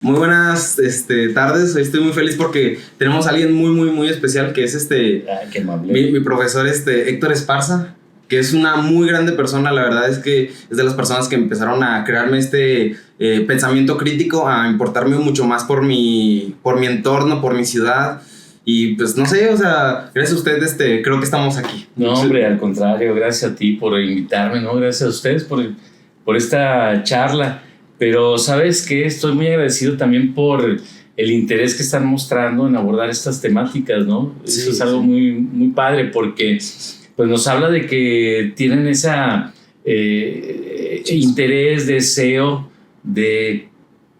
Muy buenas tardes. Hoy estoy muy feliz porque tenemos a alguien muy especial que es qué amable. mi profesor Héctor Esparza, que es una muy grande persona. La verdad es que es de las personas que empezaron a crearme pensamiento crítico, a importarme mucho más por mi entorno, por mi ciudad. Y pues no sé, o sea, gracias a usted creo que estamos aquí. No, hombre, al contrario, gracias a ti por invitarme, ¿no? Gracias a ustedes por esta charla. Pero, ¿sabes qué? Estoy muy agradecido también por el interés que están mostrando en abordar estas temáticas, ¿no? Sí, eso es algo muy padre porque pues, nos habla de que tienen esa interés, deseo de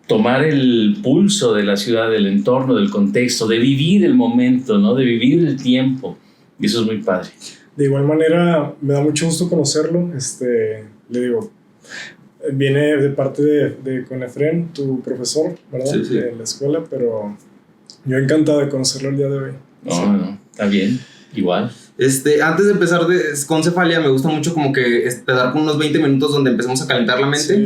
tomar el pulso de la ciudad, del entorno, del contexto, de vivir el momento, ¿no? De vivir el tiempo. Y eso es muy padre. De igual manera, me da mucho gusto conocerlo. Le digo, viene de parte de Conefren, tu profesor, ¿verdad? Sí. De la escuela, pero yo encantado de conocerlo el día de hoy. No, está bien, igual. Antes de empezar con Cefalia, me gusta mucho como que empezar con unos 20 minutos donde empecemos a calentar la mente, Sí,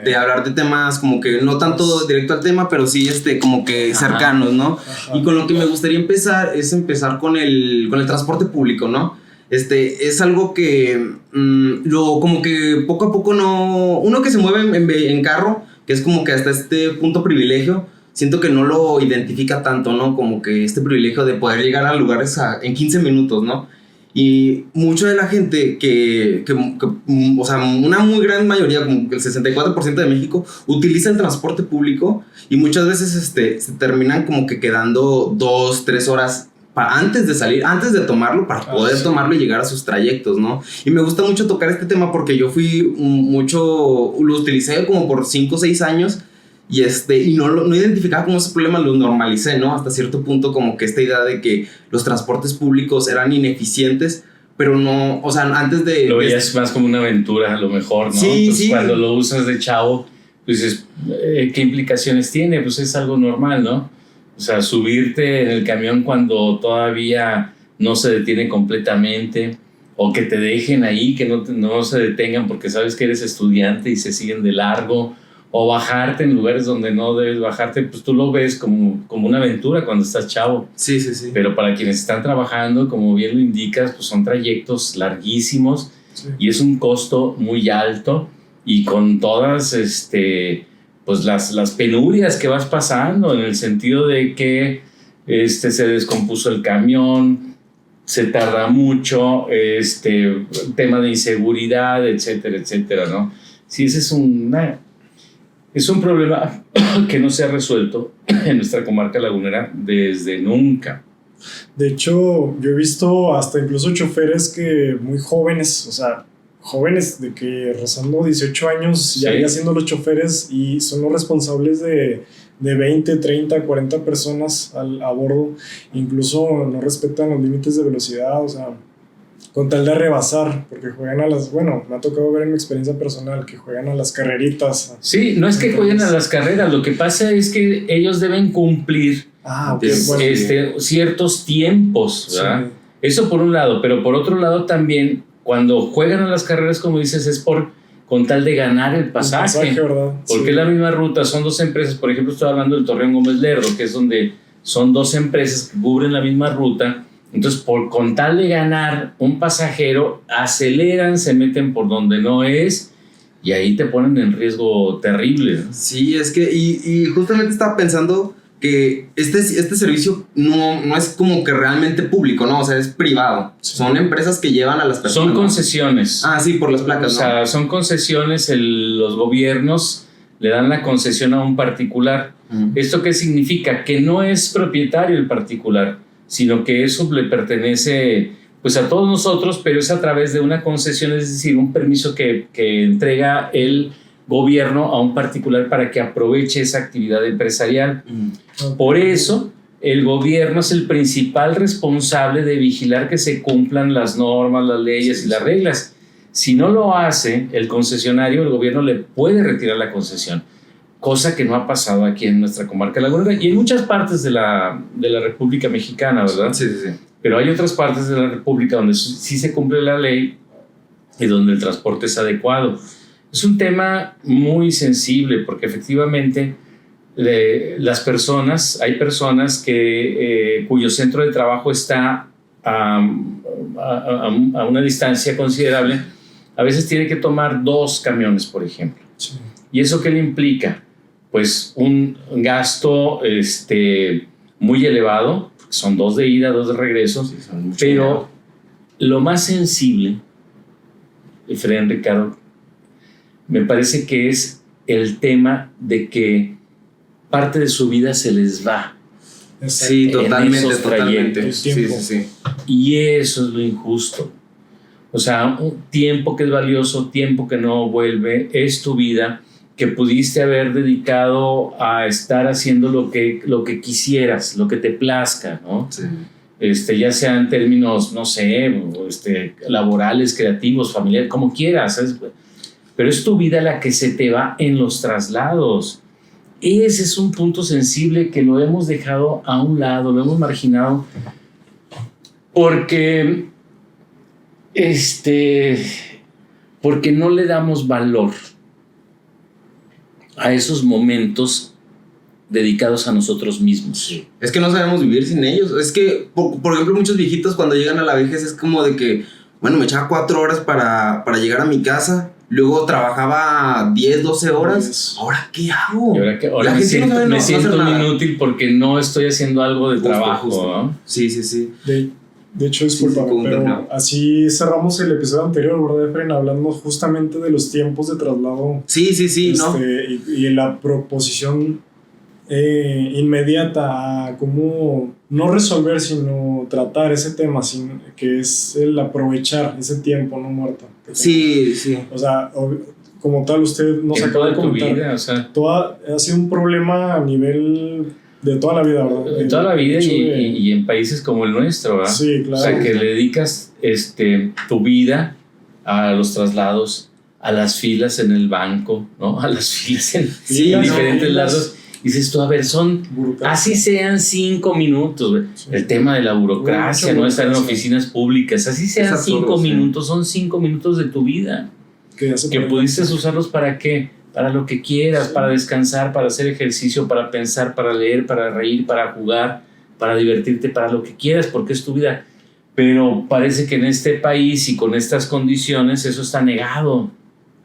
de hablar de temas como que no tanto directo al tema, pero sí como que cercanos, ¿no? Ajá. Y con lo que me gustaría empezar es con el transporte público, ¿no? Es algo que como que poco a poco uno que se mueve en carro, que es como que hasta este punto privilegio, siento que no lo identifica tanto, ¿no? Como que este privilegio de poder llegar a lugares en 15 minutos, ¿no? Y mucha de la gente o sea, una muy gran mayoría, como el 64% de México, utiliza el transporte público y muchas veces se terminan como que quedando 2-3 horas antes de salir, antes de tomarlo, para poder tomarlo y llegar a sus trayectos, ¿no? Y me gusta mucho tocar este tema porque yo lo utilicé como por 5 o 6 años y no identificaba como ese problema, lo normalicé, ¿no? Hasta cierto punto como que esta idea de que los transportes públicos eran ineficientes, pero no, o sea, antes de... Lo veías más como una aventura a lo mejor, ¿no? Sí, Entonces, sí. Cuando lo usas de chavo, pues dices, ¿qué implicaciones tiene? Pues es algo normal, ¿no? O sea, subirte en el camión cuando todavía no se detiene completamente, o que te dejen ahí, que no se detengan porque sabes que eres estudiante y se siguen de largo, o bajarte en lugares donde no debes bajarte, pues tú lo ves como una aventura cuando estás chavo. Sí. Pero para quienes están trabajando, como bien lo indicas, pues son trayectos larguísimos, Sí. y es un costo muy alto, y con todas pues las penurias que vas pasando, en el sentido de que se descompuso el camión, se tarda mucho, tema de inseguridad, etcétera, ¿no? Sí, ese es un problema que no se ha resuelto en nuestra comarca lagunera desde nunca. De hecho, yo he visto hasta incluso choferes que muy jóvenes, o sea, jóvenes de que rozando 18 años ya siendo los choferes, y son los responsables de 20, 30, 40 personas a bordo. Incluso no respetan los límites de velocidad, o sea, con tal de rebasar, porque juegan me ha tocado ver en mi experiencia personal que juegan a las carreritas. Sí, no es que jueguen a las carreras, lo que pasa es que ellos deben cumplir ciertos tiempos, ¿verdad? Sí. Eso por un lado, pero por otro lado también, cuando juegan a las carreras, como dices, es con tal de ganar el pasaje, ¿verdad? Porque es la misma ruta, son dos empresas. Por ejemplo, estoy hablando del Torreón Gómez Lerdo, que es donde son dos empresas que cubren la misma ruta. Entonces, con tal de ganar un pasajero, aceleran, se meten por donde no es, y ahí te ponen en riesgo terrible, ¿no? Sí, es que, y justamente estaba pensando que este servicio no es como que realmente público, ¿no? O sea, es privado. Sí. Son empresas que llevan a las personas. Son concesiones. Ah, sí, por las placas, O sea, son concesiones, los gobiernos le dan la concesión a un particular. ¿Esto qué significa? Que no es propietario el particular, sino que eso le pertenece pues a todos nosotros, pero es a través de una concesión, es decir, un permiso que entrega el gobierno a un particular para que aproveche esa actividad empresarial. Por eso el gobierno es el principal responsable de vigilar que se cumplan las normas, las leyes y las reglas. Si no lo hace el concesionario, el gobierno le puede retirar la concesión, cosa que no ha pasado aquí en nuestra comarca lagunera y en muchas partes de la República Mexicana, ¿verdad? Sí. Pero hay otras partes de la República donde sí se cumple la ley y donde el transporte es adecuado. Es un tema muy sensible porque efectivamente las personas, hay personas que, cuyo centro de trabajo está a una distancia considerable, a veces tiene que tomar 2 camiones, por ejemplo. Sí. ¿Y eso qué le implica? Pues un gasto muy elevado, son 2 de ida, 2 de regreso, Sí, son mucho pero dinero. lo más sensible, Efraín, Ricardo, me parece que es el tema de que parte de su vida se les va. Sí, en totalmente, esos totalmente. trayectos. Sí, sí, sí. Y eso es lo injusto. O sea, un tiempo que es valioso, tiempo que no vuelve, es tu vida que pudiste haber dedicado a estar haciendo lo que quisieras, lo que te plazca, ¿no? Sí. Ya sea en términos, no sé, laborales, creativos, familiares, como quieras, ¿sabes? Pero es tu vida la que se te va en los traslados. Ese es un punto sensible que lo hemos dejado a un lado, lo hemos marginado, porque no le damos valor a esos momentos dedicados a nosotros mismos. Sí. Es que no sabemos vivir sin ellos. Es que, por ejemplo, muchos viejitos cuando llegan a la vejez es como de que, bueno, me echaba 4 horas para llegar a mi casa, luego trabajaba 10, 12 horas. Yes. ¿Ahora qué hago? Y ahora La me gente no siento, sabe me hacer siento nada. inútil porque no estoy haciendo algo de Justo, trabajo, justo. ¿no? Sí, sí, sí. De hecho, discúlpame, sí, pero no. así cerramos el episodio anterior, ¿verdad, Efraín? Hablando justamente de los tiempos de traslado. Sí, sí, sí, ¿no? Y la proposición inmediata a cómo no resolver, sino tratar ese tema, que es el aprovechar ese tiempo no muerto. Sí, sí. O sea, como tal, usted nos En acaba toda de tu comentar. vida, o sea, Ha sido un problema a nivel de toda la vida, ¿verdad? en toda la vida El hecho y en países como el nuestro, ¿verdad? Sí, claro. O sea, que le dedicas tu vida a los traslados, a las filas en el banco, ¿no? A las filas en Sí, diferentes no, lados. Dices tú, a ver, burocracia. así sean 5 minutos, güey. Sí. El tema de la burocracia, Mucha no estar en burocracia. oficinas públicas, así sean absurdo, 5 sí. minutos, son 5 minutos de tu vida. Que ya se Que perdió. pudiste usarlos para qué, para lo que quieras, Sí. para descansar, para hacer ejercicio, para pensar, para leer, para reír, para jugar, para divertirte, para lo que quieras, porque es tu vida. Pero parece que en este país y con estas condiciones eso está negado,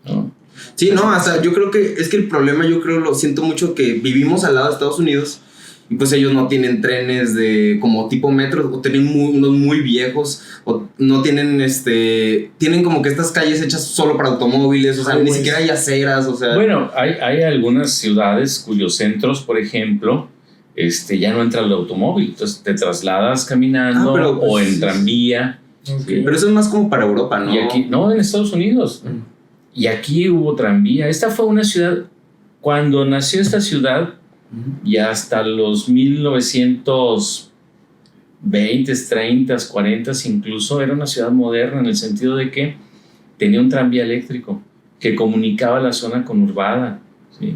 ¿no? Sí, no, hasta yo creo que es que el problema, yo creo, lo siento mucho que vivimos al lado de Estados Unidos y pues ellos no tienen trenes de como tipo metro, o tienen unos muy viejos, o no tienen tienen como que estas calles hechas solo para automóviles, o sea, ni Highways. siquiera hay aceras, o sea. Bueno, hay algunas ciudades cuyos centros, por ejemplo, ya no entra el automóvil, entonces te trasladas caminando pero, pues, o en sí. tranvía. Ok. Pero eso es más como para Europa, ¿no? Y aquí, no, en Estados Unidos. Y aquí hubo tranvía. Esta fue una ciudad, cuando nació esta ciudad, y hasta los 1920s, 30s, 40s incluso, era una ciudad moderna en el sentido de que tenía un tranvía eléctrico que comunicaba la zona conurbada, ¿sí?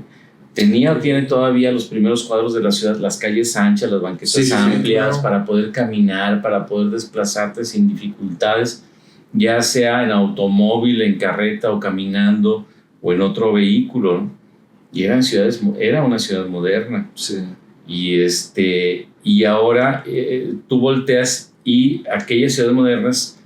Tiene todavía los primeros cuadros de la ciudad, las calles anchas, las banquetas Sí, sí, sí, amplias, claro. para poder caminar, para poder desplazarte sin dificultades, ya sea en automóvil, en carreta o caminando o en otro vehículo, ¿no? Y era una ciudad moderna. Sí. Y ahora tú volteas y aquellas ciudades modernas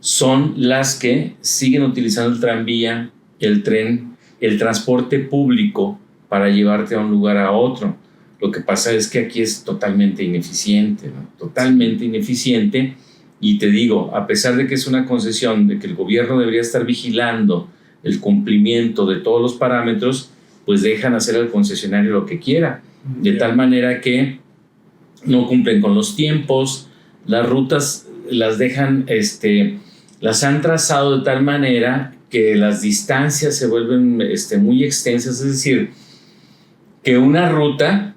son las que siguen utilizando el tranvía, el tren, el transporte público para llevarte a un lugar a otro. Lo que pasa es que aquí es totalmente ineficiente, ¿no? Totalmente ineficiente. Y te digo, a pesar de que es una concesión, de que el gobierno debería estar vigilando el cumplimiento de todos los parámetros, pues dejan hacer al concesionario lo que quiera, de tal manera que no cumplen con los tiempos, las rutas las dejan, las han trazado de tal manera que las distancias se vuelven muy extensas, es decir, que una ruta,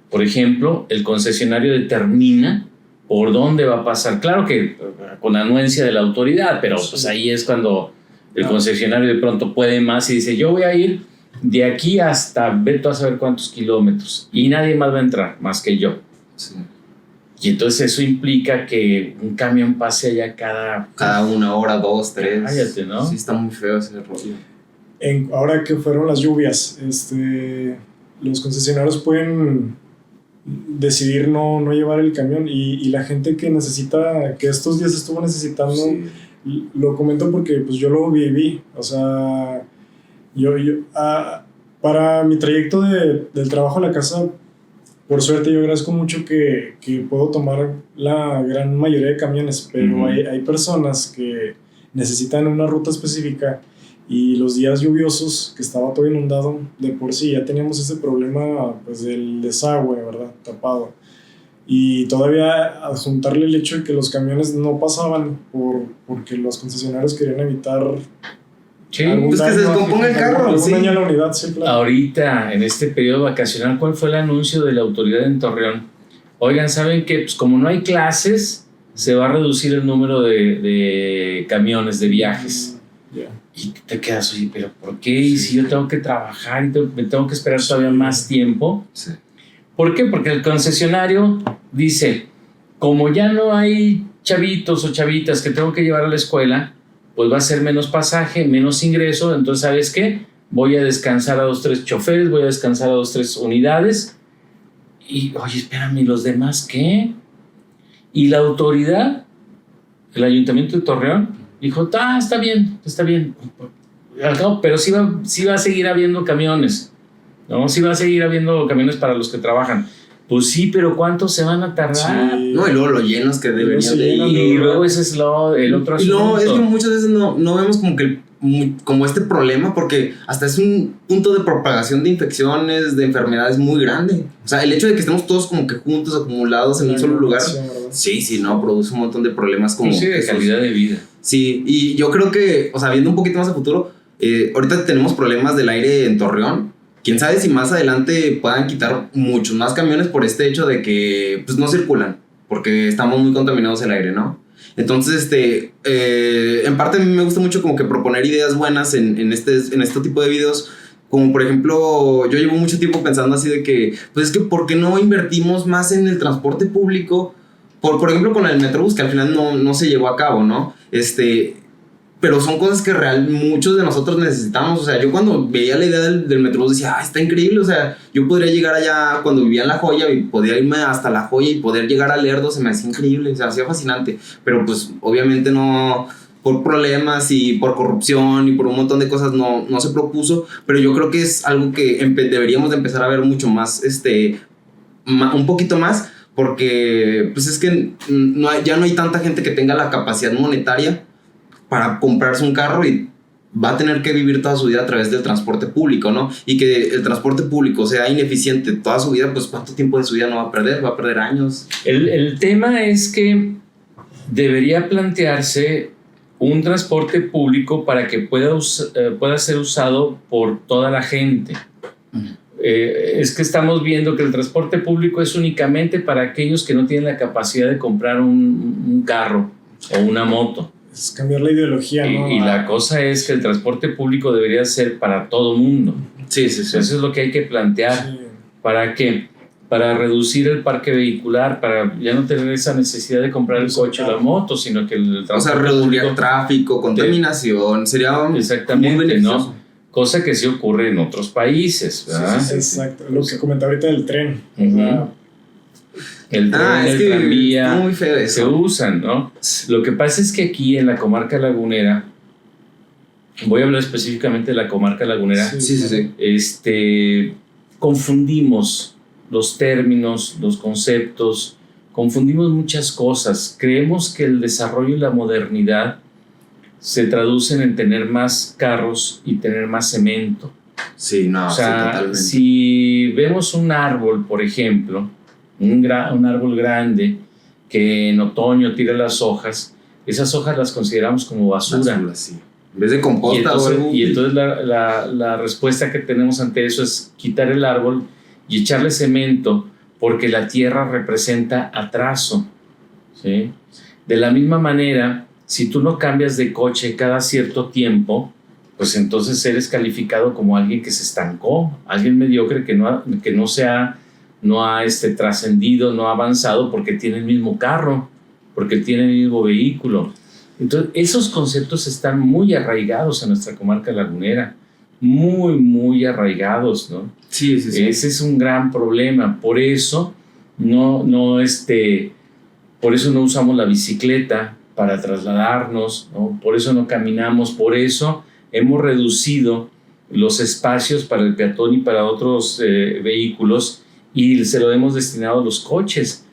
por ejemplo, el concesionario determina por dónde va a pasar, claro que con anuencia de la autoridad, pero pues ahí es cuando el concesionario de pronto puede más y dice, yo voy a ir de aquí hasta vete a saber cuántos kilómetros y nadie más va a entrar más que yo. Sí. Y entonces eso implica que un camión pase allá Cada 1 hora, 2, 3. Cállate, ¿no? Sí, está muy feo ese rollo. Ahora que fueron las lluvias, los concesionarios pueden decidir no llevar el camión y la gente que necesita, que estos días estuvo necesitando, lo comento porque pues yo lo viví, o sea, para mi trayecto del trabajo a la casa, por suerte yo agradezco mucho que puedo tomar la gran mayoría de camiones, pero hay personas que necesitan una ruta específica y los días lluviosos que estaba todo inundado, de por sí ya teníamos ese problema pues del desagüe, ¿verdad? Tapado. Y todavía adjuntarle el hecho de que los camiones no pasaban porque los concesionarios querían evitar pues que se descomponga el carro. Algún daño a la unidad, sí, claro. Ahorita, en este periodo vacacional, ¿cuál fue el anuncio de la autoridad en Torreón? Oigan, ¿saben qué? Pues como no hay clases, se va a reducir el número de camiones, de viajes. Y te quedas, oye, ¿pero por qué? Y si yo tengo que trabajar y me tengo que esperar todavía más tiempo. Sí. ¿Por qué? Porque el concesionario dice, como ya no hay chavitos o chavitas que tengo que llevar a la escuela, pues va a ser menos pasaje, menos ingreso, entonces, ¿sabes qué? Voy a descansar a 2, 3 choferes, voy a descansar a 2, 3 unidades. Y, oye, espérame, ¿y los demás qué? Y la autoridad, el Ayuntamiento de Torreón, dijo, está bien. Pero sí va a seguir habiendo camiones, ¿no? Sí va a seguir habiendo camiones para los que trabajan. Pues sí, pero ¿cuántos se van a tardar? Sí. No, y luego lo llenos que deberían de ir. Y luego ese es el otro asunto. Y no, es que muchas veces no vemos como este problema, porque hasta es un punto de propagación de infecciones, de enfermedades muy grande. O sea, el hecho de que estemos todos como que juntos, acumulados en un solo lugar, sí, no, produce un montón de problemas como... Sí, de calidad de vida. Sí, y yo creo que, o sea, viendo un poquito más a futuro, ahorita tenemos problemas del aire en Torreón. Quién sabe si más adelante puedan quitar muchos más camiones por este hecho de que pues no circulan, porque estamos muy contaminados el aire, ¿no? Entonces, en parte a mí me gusta mucho como que proponer ideas buenas en este tipo de videos, como por ejemplo, yo llevo mucho tiempo pensando así de que, pues es que ¿por qué no invertimos más en el transporte público? Por ejemplo, con el Metrobús, que al final no se llevó a cabo, ¿no? Pero son cosas que muchos de nosotros necesitamos. O sea, yo cuando veía la idea del Metrobús decía, está increíble. O sea, yo podría llegar allá cuando vivía en La Joya y podía irme hasta La Joya y poder llegar a Lerdo, se me hacía increíble, se me hacía fascinante. Pero pues obviamente no, por problemas y por corrupción y por un montón de cosas no se propuso. Pero yo creo que es algo que deberíamos de empezar a ver mucho más, un poquito más, porque pues es que ya no hay tanta gente que tenga la capacidad monetaria para comprarse un carro y va a tener que vivir toda su vida a través del transporte público, ¿no? Y que el transporte público sea ineficiente toda su vida, pues ¿cuánto tiempo de su vida no va a perder? Va a perder años. El tema es que debería plantearse un transporte público para que pueda ser usado por toda la gente. Es que estamos viendo que el transporte público es únicamente para aquellos que no tienen la capacidad de comprar un carro o una moto. Es cambiar la ideología, ¿no? Y la cosa es que el transporte público debería ser para todo mundo. Sí. Eso es lo que hay que plantear. Sí. ¿Para qué? Para reducir el parque vehicular, para ya no tener esa necesidad de comprar el coche o la moto, sino que el transporte reducir el tráfico, contaminación, sería exactamente, muy beneficioso. ¿no? Cosa que sí ocurre en otros países, ¿verdad? Sí, exacto. Lo que comentaba ahorita del tren. El tren, el tranvía, muy feo eso. Se usan, ¿no? Lo que pasa es que aquí en la comarca lagunera, voy a hablar específicamente de la comarca lagunera, sí. Confundimos los términos, los conceptos, confundimos muchas cosas. Creemos que el desarrollo y la modernidad se traducen en tener más carros y tener más cemento. Sí, no, o sea, totalmente. Si vemos un árbol, por ejemplo, un árbol grande que en otoño tira las hojas, esas hojas las consideramos como basura. Sí. En vez de composta o algo. Y entonces la respuesta que tenemos ante eso es quitar el árbol y echarle cemento, porque la tierra representa atraso, ¿sí? De la misma manera, si tú no cambias de coche cada cierto tiempo, pues entonces eres calificado como alguien que se estancó, alguien mediocre que no ha trascendido, no ha avanzado porque tiene el mismo carro, porque tiene el mismo vehículo. Entonces, esos conceptos están muy arraigados en nuestra comarca lagunera. muy, muy arraigados, ¿no? Sí. Ese es un gran problema. Por eso por eso no usamos la bicicleta para trasladarnos, ¿no? Por eso no caminamos, por eso hemos reducido los espacios para el peatón y para otros vehículos y se lo hemos destinado a los coches.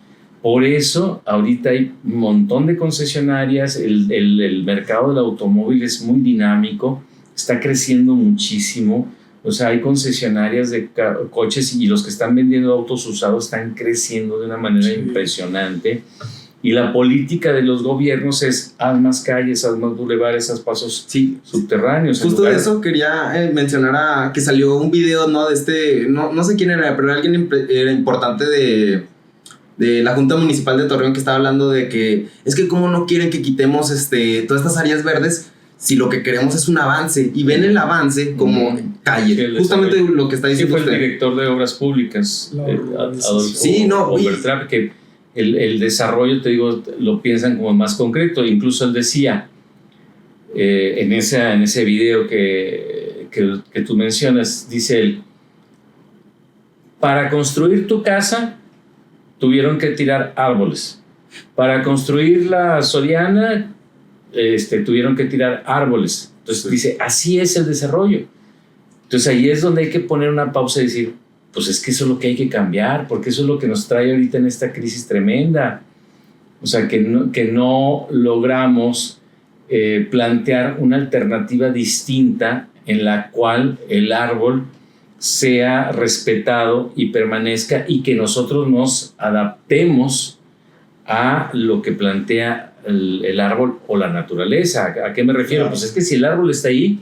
Por eso ahorita hay un montón de concesionarias, el mercado del automóvil es muy dinámico, está creciendo muchísimo. O sea, hay concesionarias de coches y los que están vendiendo autos usados están creciendo de una manera impresionante. Y la política de los gobiernos es haz más calles, haz más bulevares, haz pasos subterráneos. Justo de eso quería mencionar que salió un video, ¿no? No sé quién era, pero alguien era importante de la Junta Municipal de Torreón que estaba hablando de que es que cómo no quieren que quitemos todas estas áreas verdes si lo que queremos es un avance, y ven el avance como calle, justamente lo que está diciendo fue usted. El director de Obras Públicas, Adolfo Obertrap, que el desarrollo, te digo, lo piensan como más concreto. Incluso él decía en ese video que tú mencionas, dice él, para construir tu casa tuvieron que tirar árboles, para construir la Soriana tuvieron que tirar árboles. Entonces dice, así es el desarrollo. Entonces ahí es donde hay que poner una pausa y decir, pues es que eso es lo que hay que cambiar, porque eso es lo que nos trae ahorita en esta crisis tremenda. O sea, que no logramos plantear una alternativa distinta en la cual el árbol sea respetado y permanezca, y que nosotros nos adaptemos a lo que plantea el árbol o la naturaleza. ¿A qué me refiero? Claro. Pues es que si el árbol está ahí,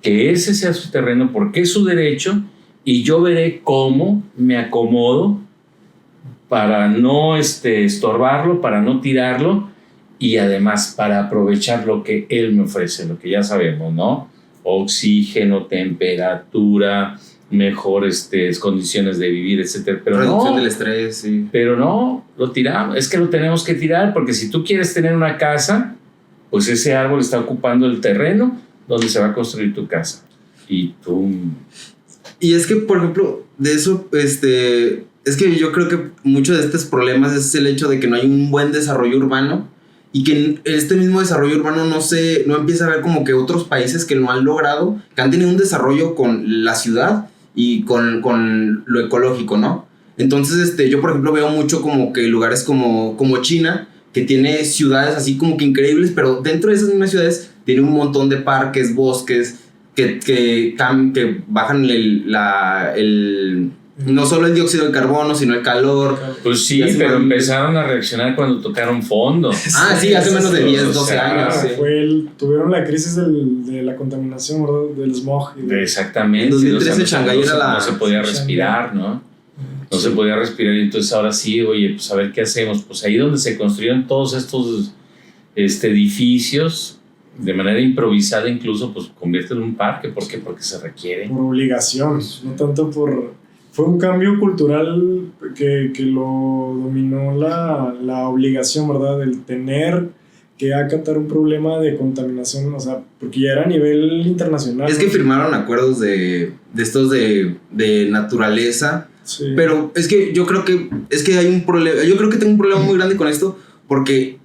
que ese sea su terreno, porque es su derecho, y yo veré cómo me acomodo para no estorbarlo, para no tirarlo, y además para aprovechar lo que él me ofrece, lo que ya sabemos, ¿no? Oxígeno, temperatura, mejores condiciones de vivir, etcétera. Pero reducción del estrés, sí. Pero no, lo tiramos. Es que lo tenemos que tirar, porque si tú quieres tener una casa, pues ese árbol está ocupando el terreno donde se va a construir tu casa. Y es que, por ejemplo, de eso, es que yo creo que muchos de estos problemas es el hecho de que no hay un buen desarrollo urbano, y que este mismo desarrollo urbano no empieza a ver como que otros países que lo han logrado, que han tenido un desarrollo con la ciudad y con lo ecológico, ¿no? Entonces, yo por ejemplo veo mucho como que lugares como China, que tiene ciudades así como que increíbles, pero dentro de esas mismas ciudades tiene un montón de parques, bosques, que bajan no solo el dióxido de carbono, sino el calor. Pues sí, pero empezaron a reaccionar cuando tocaron fondo. Sí, hace menos de 10, 12 años. Sí. Tuvieron la crisis de la contaminación, ¿verdad? Del smog. Exactamente. En 2013 Shanghái no se podía respirar, ¿no? No se podía respirar, y entonces ahora sí, oye, pues a ver qué hacemos. Pues ahí donde se construyeron todos estos edificios, de manera improvisada incluso, pues convierten en un parque. ¿Por qué? Porque se requiere. Por obligación, no tanto por... Fue un cambio cultural que lo dominó la obligación, ¿verdad? Del tener que acatar un problema de contaminación, o sea, porque ya era a nivel internacional. Es que firmaron acuerdos de estos de naturaleza, sí. Pero es que yo creo que hay un problema, yo creo que tengo un problema muy grande con esto, porque,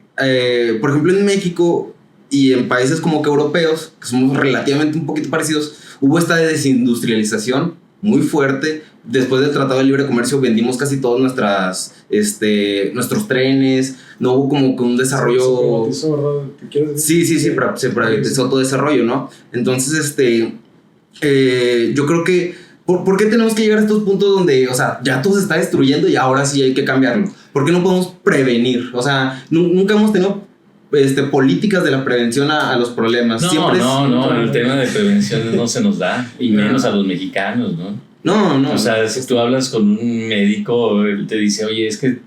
por ejemplo, en México y en países como que europeos, que somos relativamente un poquito parecidos, hubo esta desindustrialización muy fuerte. Después del Tratado de Libre Comercio vendimos casi todos nuestros trenes. No hubo como que un desarrollo. Sí, se privatizó todo desarrollo, ¿no? Entonces, yo creo que ¿por qué tenemos que llegar a estos puntos donde, o sea, ya todo se está destruyendo y ahora sí hay que cambiarlo? ¿Por qué no podemos prevenir? O sea, nunca hemos tenido políticas de la prevención a los problemas. No, el tema de prevención no se nos da, y menos a los mexicanos, ¿no? No. O sea, si tú hablas con un médico, él te dice, oye, es que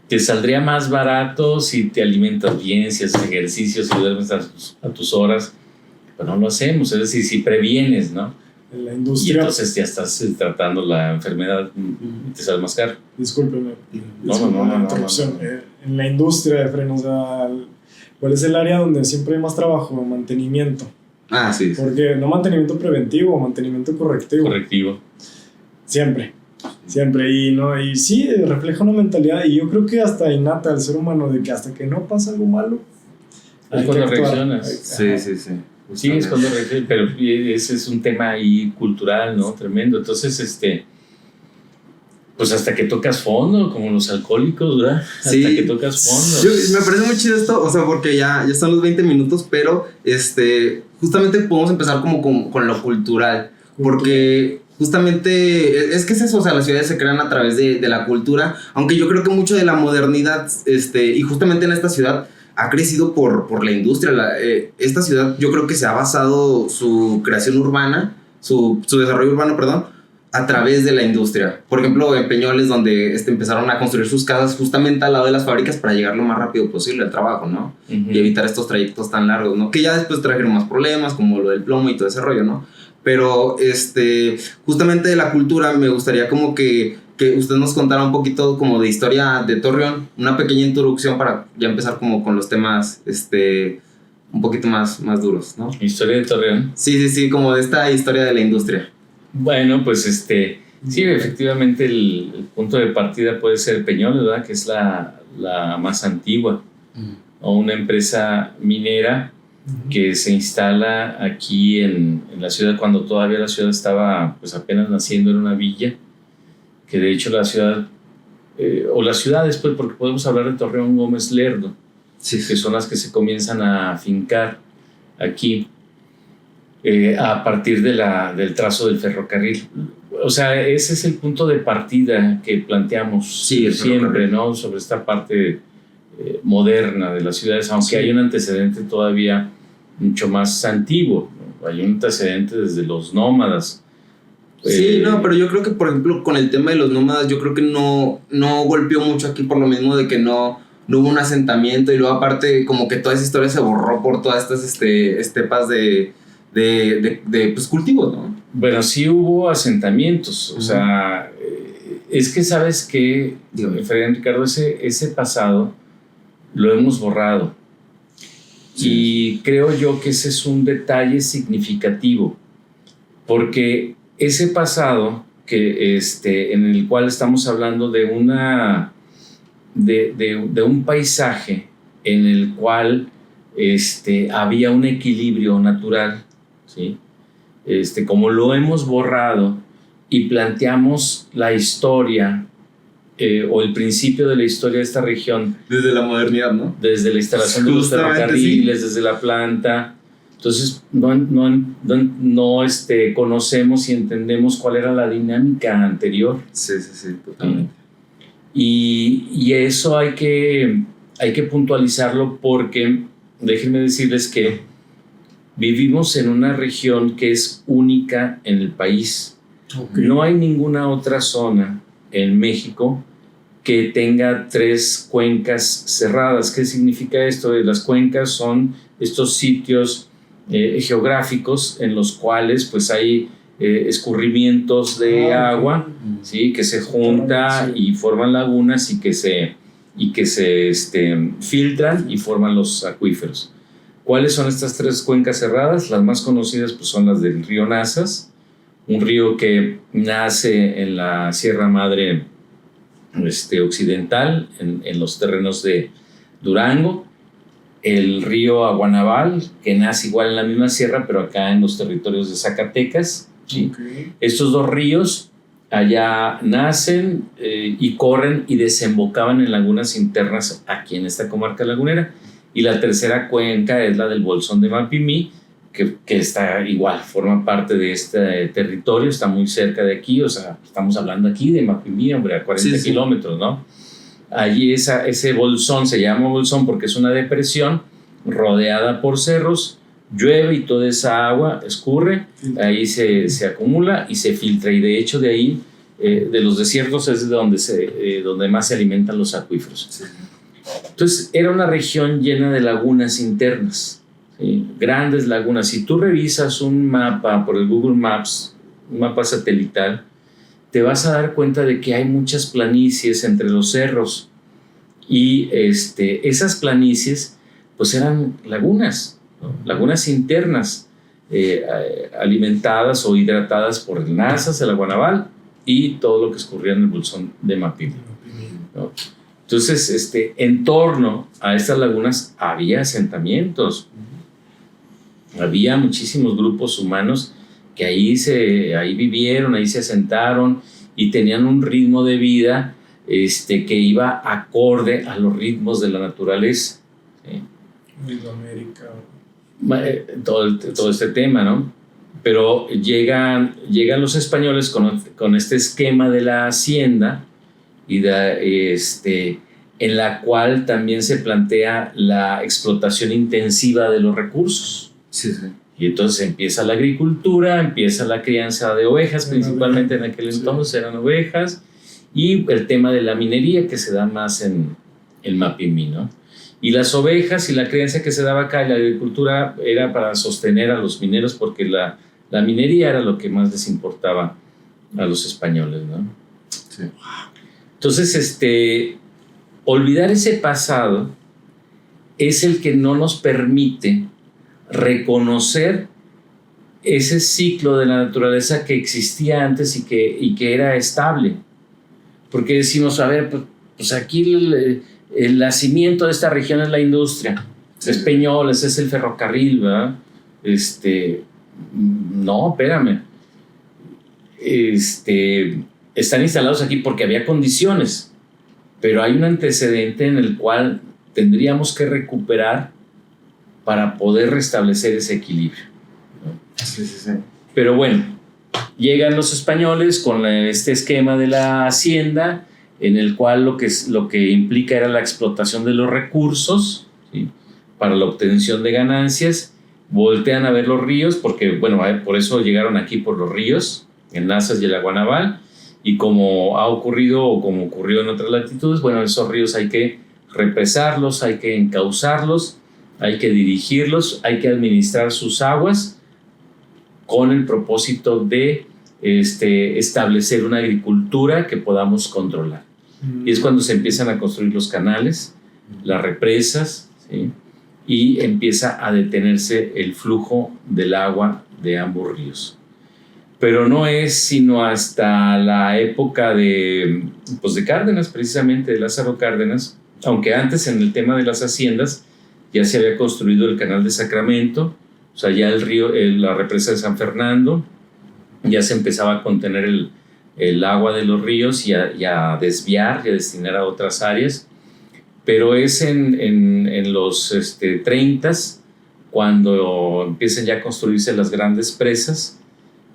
te saldría más barato si te alimentas bien, si haces ejercicios, si duermes a tus horas. Pero no lo hacemos, es decir, si previenes, ¿no? En la industria. Y entonces ya estás tratando la enfermedad y te sale más caro. Discúlpeme. No. Interrupción. En la industria de frenos, ¿cuál es el área donde siempre hay más trabajo? Mantenimiento. Sí. Porque no mantenimiento preventivo, mantenimiento correctivo. Correctivo. Siempre. Y sí, refleja una mentalidad, y yo creo que hasta innata al ser humano, de que hasta que no pasa algo malo, es cuando reaccionas. Sí. Sí, es cuando reaccionas, pero ese es un tema ahí cultural, ¿no? Tremendo. Entonces, pues hasta que tocas fondo, como los alcohólicos, ¿verdad? Sí. Hasta que tocas fondo. Me parece muy chido esto, o sea, porque ya están los 20 minutos, pero justamente podemos empezar como con lo cultural, porque justamente es que es eso, o sea, las ciudades se crean a través de la cultura, aunque yo creo que mucho de la modernidad, y justamente en esta ciudad ha crecido por la industria. Esta ciudad, yo creo que se ha basado su creación urbana, su desarrollo urbano, perdón, a través de la industria. Por ejemplo, en Peñoles, donde empezaron a construir sus casas justamente al lado de las fábricas para llegar lo más rápido posible al trabajo, ¿no? Uh-huh. Y evitar estos trayectos tan largos, ¿no? Que ya después trajeron más problemas, como lo del plomo y todo ese rollo, ¿no? Pero, justamente de la cultura, me gustaría como que usted nos contara un poquito como de historia de Torreón, una pequeña introducción para ya empezar como con los temas, un poquito más duros, ¿no? ¿Historia de Torreón? Sí, como de esta historia de la industria. Bueno, pues sí, efectivamente el punto de partida puede ser Peñoles, ¿verdad? Que es la más antigua, o una empresa minera que se instala aquí en la ciudad, cuando todavía la ciudad estaba pues apenas naciendo, en una villa, que de hecho la ciudad, o las ciudades, pues, porque podemos hablar de Torreón Gómez Lerdo, sí, que son las que se comienzan a afincar aquí. A partir del trazo del ferrocarril. O sea, ese es el punto de partida que planteamos siempre, ¿no? Sobre esta parte moderna de las ciudades, aunque hay un antecedente todavía mucho más antiguo, ¿no? Hay un antecedente desde los nómadas. Sí, pero yo creo que, por ejemplo, con el tema de los nómadas, yo creo que no golpeó mucho aquí, por lo mismo de que no hubo un asentamiento, y luego aparte como que toda esa historia se borró por todas estas estepas de pues, cultivos, ¿no? Bueno, sí hubo asentamientos, o sea, es que sabes que, Freddy Ricardo, ese pasado lo hemos borrado, y creo yo que ese es un detalle significativo, porque ese pasado que en el cual estamos hablando de un paisaje en el cual había un equilibrio natural, ¿sí? Como lo hemos borrado y planteamos la historia o el principio de la historia de esta región desde la modernidad, ¿no? Desde la instalación de los ferrocarriles, sí, desde la planta. Entonces no conocemos y entendemos cuál era la dinámica anterior. Sí, totalmente. Y eso hay que puntualizarlo, porque déjenme decirles que vivimos en una región que es única en el país. Okay. No hay ninguna otra zona en México que tenga 3 cuencas cerradas. ¿Qué significa esto? Las cuencas son estos sitios geográficos en los cuales pues hay escurrimientos de agua, ¿sí? Que se junta y forman lagunas, y que se filtran y forman los acuíferos. ¿Cuáles son estas 3 cuencas cerradas? Las más conocidas pues son las del río Nazas, un río que nace en la Sierra Madre occidental, en los terrenos de Durango. El río Aguanaval, que nace igual en la misma sierra, pero acá en los territorios de Zacatecas, ¿sí? Okay. Estos 2 ríos allá nacen y corren y desembocaban en lagunas internas aquí en esta comarca lagunera. Y la tercera cuenca es la del Bolsón de Mapimí, que está igual, forma parte de este territorio, está muy cerca de aquí, o sea, estamos hablando aquí de Mapimí, hombre, a 40 kilómetros, ¿no? Allí ese bolsón se llama bolsón porque es una depresión rodeada por cerros, llueve y toda esa agua escurre, ahí se acumula y se filtra, y de hecho de ahí, de los desiertos, es de donde más se alimentan los acuíferos. Sí. Entonces era una región llena de lagunas internas, ¿sí? Grandes lagunas. Si tú revisas un mapa por el Google Maps, un mapa satelital, te vas a dar cuenta de que hay muchas planicies entre los cerros, y esas planicies pues eran lagunas, ¿no? Lagunas internas. alimentadas o hidratadas por el Nazas, el agua naval y todo lo que escurría en el bolsón de Mapimí, ¿no? Entonces, en torno a estas lagunas había asentamientos, había muchísimos grupos humanos que ahí vivieron, ahí se asentaron y tenían un ritmo de vida que iba acorde a los ritmos de la naturaleza, ¿sí? Mesoamérica. Todo este tema, ¿no? Pero llegan los españoles con este esquema de la hacienda y en la cual también se plantea la explotación intensiva de los recursos. Sí, sí. Y entonces empieza la agricultura, empieza la crianza de ovejas, principalmente en aquel entonces eran ovejas, y el tema de la minería que se da más en el Mapimí, ¿no? Y las ovejas y la crianza que se daba acá y la agricultura era para sostener a los mineros, porque la minería era lo que más les importaba a los españoles, ¿no? Sí. Entonces, olvidar ese pasado es el que no nos permite reconocer ese ciclo de la naturaleza que existía antes y que era estable. Porque decimos, a ver, pues aquí el nacimiento de esta región es la industria, sí. Es Peñoles, es el ferrocarril, ¿verdad? No, espérame. Están instalados aquí porque había condiciones, pero hay un antecedente en el cual tendríamos que recuperar para poder restablecer ese equilibrio, ¿no? Sí, sí, sí. Pero bueno, llegan los españoles con este esquema de la hacienda, en el cual lo que implica era la explotación de los recursos, ¿sí? Para la obtención de ganancias. Voltean a ver los ríos, porque bueno, por eso llegaron aquí por los ríos, el Nazas y el agua naval, y como ha ocurrido o como ocurrió en otras latitudes, bueno, esos ríos hay que represarlos, hay que encauzarlos, hay que dirigirlos, hay que administrar sus aguas con el propósito de establecer una agricultura que podamos controlar. Y es cuando se empiezan a construir los canales, las represas, ¿sí? Y empieza a detenerse el flujo del agua de ambos ríos. Pero no es sino hasta la época de Cárdenas, precisamente de Lázaro Cárdenas, aunque antes en el tema de las haciendas ya se había construido el canal de Sacramento, o sea, ya el río, la represa de San Fernando, ya se empezaba a contener el agua de los ríos y a desviar y a destinar a otras áreas. Pero es en los 30s, cuando empiezan ya a construirse las grandes presas,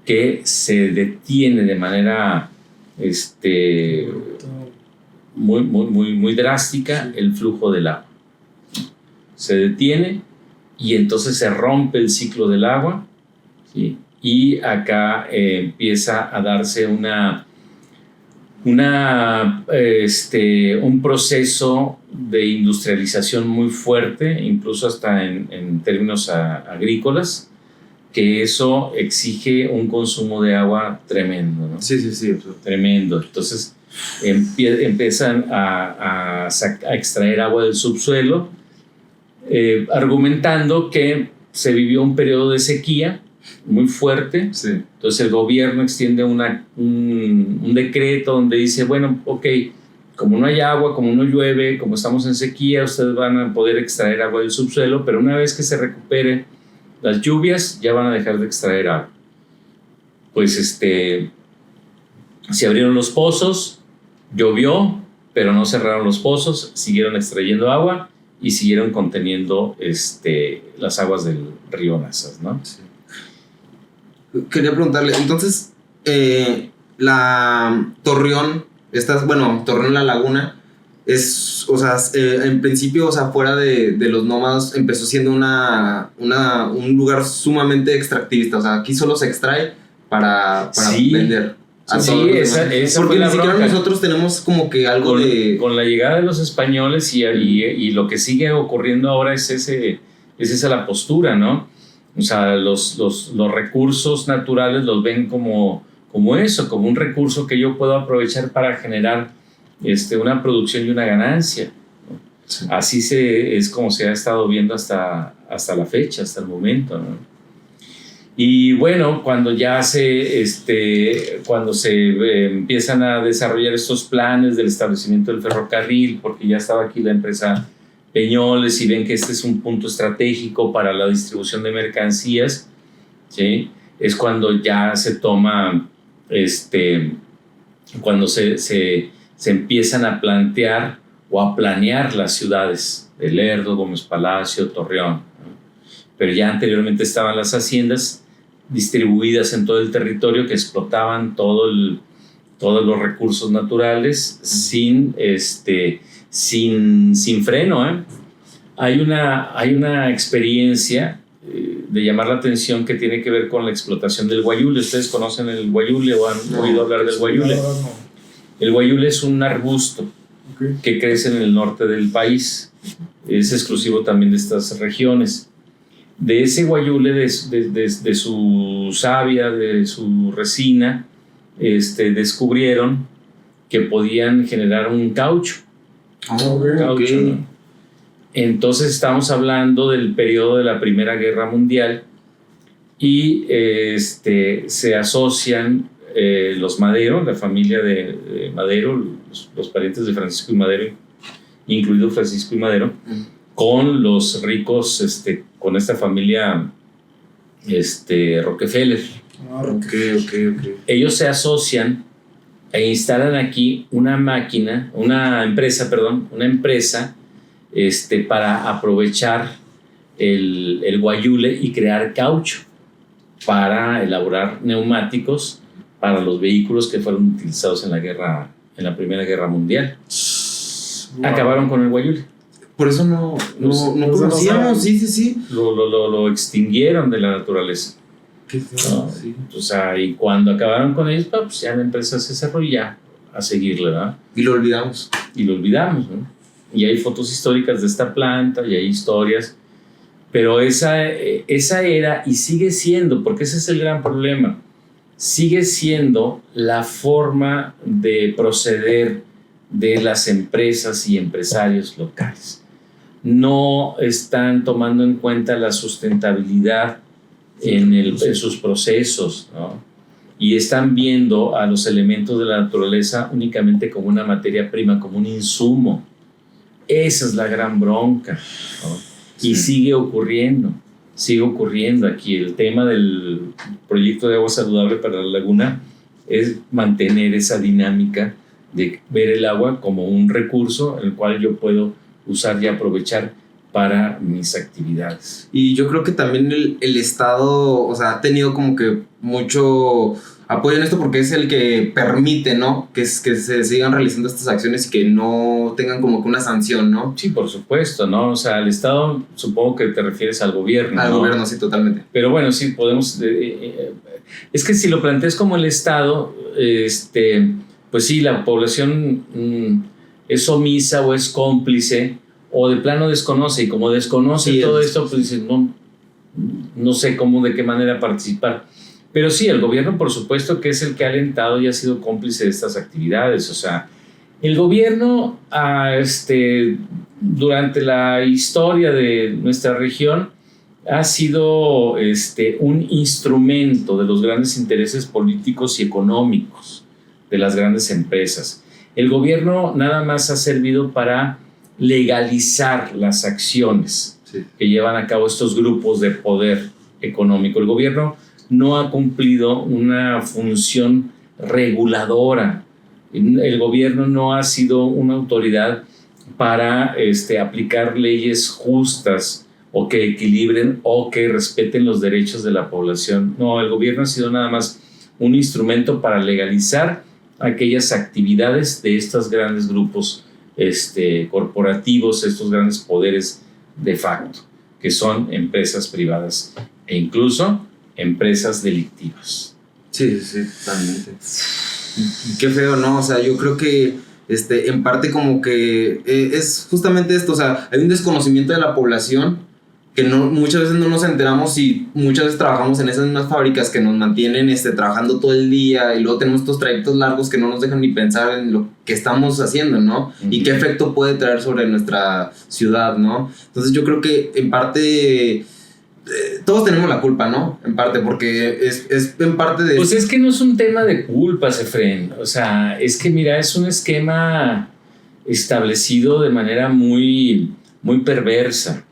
que se detiene de manera muy drástica el flujo del agua. Se detiene y entonces se rompe el ciclo del agua, ¿sí? Y acá empieza a darse un proceso de industrialización muy fuerte, incluso hasta en términos agrícolas, que eso exige un consumo de agua tremendo, ¿no? Sí, sí, sí. Tremendo. Entonces empiezan a extraer agua del subsuelo, argumentando que se vivió un periodo de sequía muy fuerte. Sí. Entonces el gobierno extiende un decreto donde dice, bueno, ok, como no hay agua, como no llueve, como estamos en sequía, ustedes van a poder extraer agua del subsuelo, pero una vez que se recupere las lluvias, ya van a dejar de extraer agua. Pues se abrieron los pozos, llovió, pero no cerraron los pozos, siguieron extrayendo agua y siguieron conteniendo las aguas del río Nazas, ¿no? Sí. Quería preguntarle, entonces, la Torreón, Torreón La Laguna, es, o sea, en principio, o sea, fuera de los nómadas, empezó siendo un lugar sumamente extractivista, o sea, aquí solo se extrae para sí, vender. Sí, esa porque fue ni siquiera bronca. nosotros tenemos como que algo con la llegada de los españoles y lo que sigue ocurriendo ahora es esa la postura, ¿no? O sea, los recursos naturales los ven como eso, como un recurso que yo puedo aprovechar para generar una producción y una ganancia, ¿no? Sí. Así es como se ha estado viendo hasta la fecha, hasta el momento, ¿no? Y bueno, cuando ya cuando se empiezan a desarrollar estos planes del establecimiento del ferrocarril, porque ya estaba aquí la empresa Peñoles y ven que este es un punto estratégico para la distribución de mercancías, ¿sí? Es cuando ya se toma, cuando se empiezan a plantear o a planear las ciudades de Lerdo, Gómez Palacio, Torreón, ¿no? Pero ya anteriormente estaban las haciendas distribuidas en todo el territorio que explotaban todos los recursos naturales sin freno, ¿eh? Hay una experiencia de llamar la atención que tiene que ver con la explotación del guayule. ¿Ustedes conocen el guayule o han oído hablar del guayule? No. El guayule es un arbusto que crece en el norte del país. Es exclusivo también de estas regiones. De ese guayule, de su savia, de su resina, descubrieron que podían generar un caucho. Caucho, ¿no? Entonces estamos hablando del periodo de la Primera Guerra Mundial y se asocian los Madero, la familia de Madero, los parientes de Francisco y Madero, incluido Francisco y Madero, con los ricos, con esta familia Rockefeller. Okay. Ellos se asocian e instalan aquí una empresa para aprovechar el guayule y crear caucho para elaborar neumáticos para los vehículos que fueron utilizados en la Primera Guerra Mundial. Wow. Acabaron con el guayule. Por eso no conocíamos, sí. Lo extinguieron de la naturaleza. Qué feo, ¿no? Sí. O sea, y cuando acabaron con ellos, pues ya la empresa se cerró y ya a seguirle, ¿verdad? Y lo olvidamos, ¿no? Y hay fotos históricas de esta planta y hay historias, pero esa era y sigue siendo, porque ese es el gran problema, sigue siendo la forma de proceder de las empresas y empresarios locales. No están tomando en cuenta la sustentabilidad en sus procesos, ¿no? Y están viendo a los elementos de la naturaleza únicamente como una materia prima, como un insumo. Esa es la gran bronca, ¿no? Y sigue ocurriendo aquí. El tema del proyecto de agua saludable para la laguna es mantener esa dinámica de ver el agua como un recurso el cual yo puedo usar y aprovechar para mis actividades. Y yo creo que también el Estado, o sea, ha tenido como que mucho apoyo en esto porque es el que permite, ¿no? Que se sigan realizando estas acciones y que no tengan como que una sanción, ¿no? Sí, por supuesto, ¿no? O sea, el Estado, supongo que te refieres al gobierno, Al ¿no? gobierno, sí, totalmente. Pero bueno, sí, podemos... es que si lo planteas como el Estado, pues sí, la población es omisa o es cómplice o de plano desconoce, y como desconoce sí, todo esto, pues dices, no sé cómo, de qué manera participar. Pero sí, el gobierno, por supuesto, que es el que ha alentado y ha sido cómplice de estas actividades. O sea, el gobierno, durante la historia de nuestra región, ha sido un instrumento de los grandes intereses políticos y económicos de las grandes empresas. El gobierno nada más ha servido para legalizar las acciones que llevan a cabo estos grupos de poder económico. El gobierno no ha cumplido una función reguladora. El gobierno no ha sido una autoridad para aplicar leyes justas o que equilibren o que respeten los derechos de la población. No, el gobierno ha sido nada más un instrumento para legalizar aquellas actividades de estos grandes grupos corporativos, estos grandes poderes de facto, que son empresas privadas e incluso empresas delictivas. Sí, totalmente. Qué feo, ¿no? O sea, yo creo que en parte como que es justamente esto, o sea, hay un desconocimiento de la población que muchas veces no nos enteramos y muchas veces trabajamos en esas mismas fábricas que nos mantienen trabajando todo el día y luego tenemos estos trayectos largos que no nos dejan ni pensar en lo que estamos haciendo, ¿no? Uh-huh. Y qué efecto puede traer sobre nuestra ciudad, ¿no? Entonces yo creo que en parte todos tenemos la culpa, ¿no? En parte, porque es en parte de... Pues es que no es un tema de culpas, Efren. O sea, es que mira, es un esquema establecido de manera muy, muy perversa.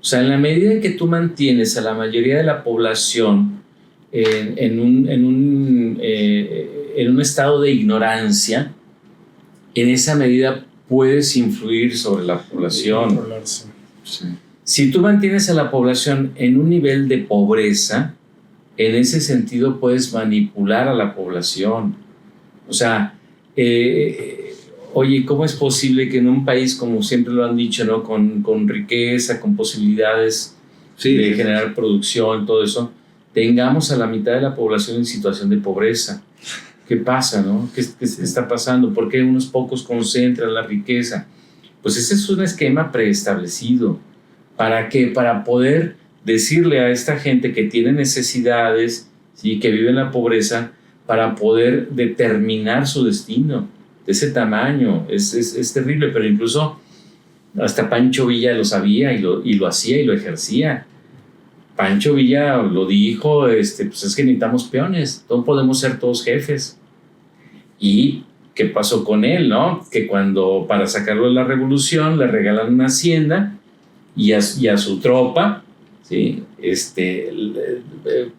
O sea, en la medida en que tú mantienes a la mayoría de la población en un estado de ignorancia, en esa medida puedes influir sobre la población. Sí. Si tú mantienes a la población en un nivel de pobreza, en ese sentido puedes manipular a la población. O sea, oye, ¿cómo es posible que en un país, como siempre lo han dicho, ¿no? con riqueza, con posibilidades de generar producción, todo eso, tengamos a la mitad de la población en situación de pobreza? ¿Qué pasa, no? ¿Qué está pasando? ¿Por qué unos pocos concentran la riqueza? Pues ese es un esquema preestablecido. ¿Para qué? Para poder decirle a esta gente que tiene necesidades, ¿sí? Que vive en la pobreza, para poder determinar su destino de ese tamaño. Es terrible, pero incluso hasta Pancho Villa lo sabía y lo hacía y lo ejercía. Pancho Villa lo dijo, pues es que necesitamos peones, no podemos ser todos jefes. ¿Y qué pasó con él, no? Que cuando para sacarlo de la revolución le regalan una hacienda y a su tropa, ¿sí?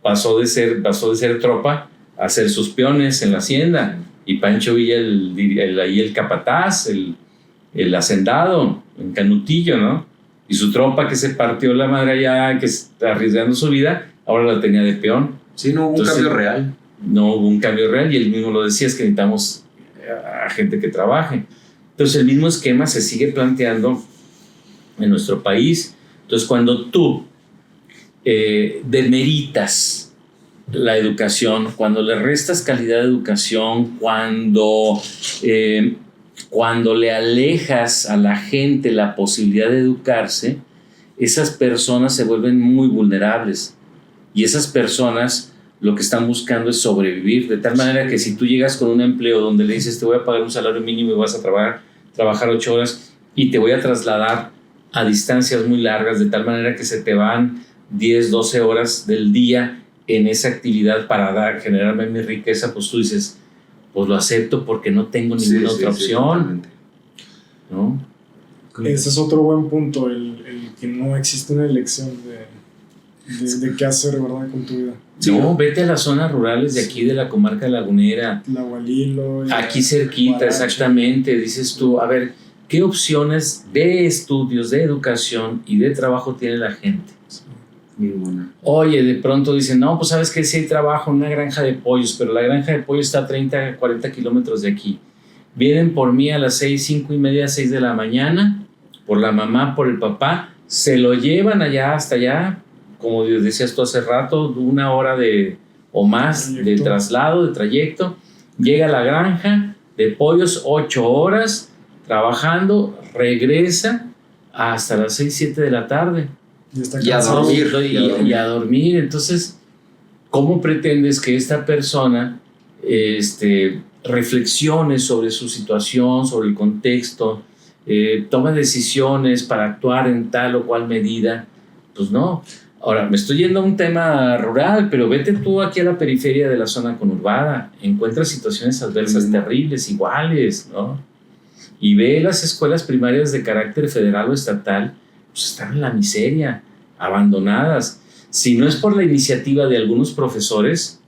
Pasó de ser tropa a ser sus peones en la hacienda. Y Pancho Villa, el capataz, el hacendado, en Canutillo, ¿no? Y su tropa que se partió la madre allá, que está arriesgando su vida, ahora la tenía de peón. Sí, no hubo un cambio real. No hubo un cambio real, y él mismo lo decía, es que necesitamos a gente que trabaje. Entonces el mismo esquema se sigue planteando en nuestro país. Entonces cuando tú demeritas la educación, cuando le restas calidad de educación, cuando le alejas a la gente la posibilidad de educarse, esas personas se vuelven muy vulnerables, y esas personas lo que están buscando es sobrevivir, de tal manera que si tú llegas con un empleo donde le dices te voy a pagar un salario mínimo y vas a trabajar 8 horas y te voy a trasladar a distancias muy largas, de tal manera que se te van 10, 12 horas del día en esa actividad para generarme mi riqueza, pues tú dices, pues lo acepto porque no tengo ninguna otra opción, ¿no? Ese es otro buen punto, el que no existe una elección de qué hacer, ¿verdad? Con tu vida. No, vete a las zonas rurales de aquí, de la comarca lagunera. Tlahualilo. Aquí cerquita, Guarache. Exactamente. Dices tú, a ver, ¿qué opciones de estudios, de educación y de trabajo tiene la gente? Ninguna. Oye, de pronto dicen, no, pues sabes que sí hay trabajo en una granja de pollos, pero la granja de pollos está a 30, 40 kilómetros de aquí. Vienen por mí a las 6, 5 y media, 6 de la mañana, por la mamá, por el papá, se lo llevan allá, hasta allá, como decías tú hace rato, 1 hora o más de traslado, de trayecto. Llega a la granja de pollos, 8 horas trabajando, regresa hasta las 6, 7 de la tarde. Y a dormir. Y a dormir. Entonces, ¿cómo pretendes que esta persona reflexione sobre su situación, sobre el contexto, tome decisiones para actuar en tal o cual medida? Pues no. Ahora, me estoy yendo a un tema rural, pero vete tú aquí a la periferia de la zona conurbada, encuentras situaciones adversas terribles, iguales, ¿no? Y ve las escuelas primarias de carácter federal o estatal, pues están en la miseria, abandonadas. Si no es por la iniciativa de algunos profesores,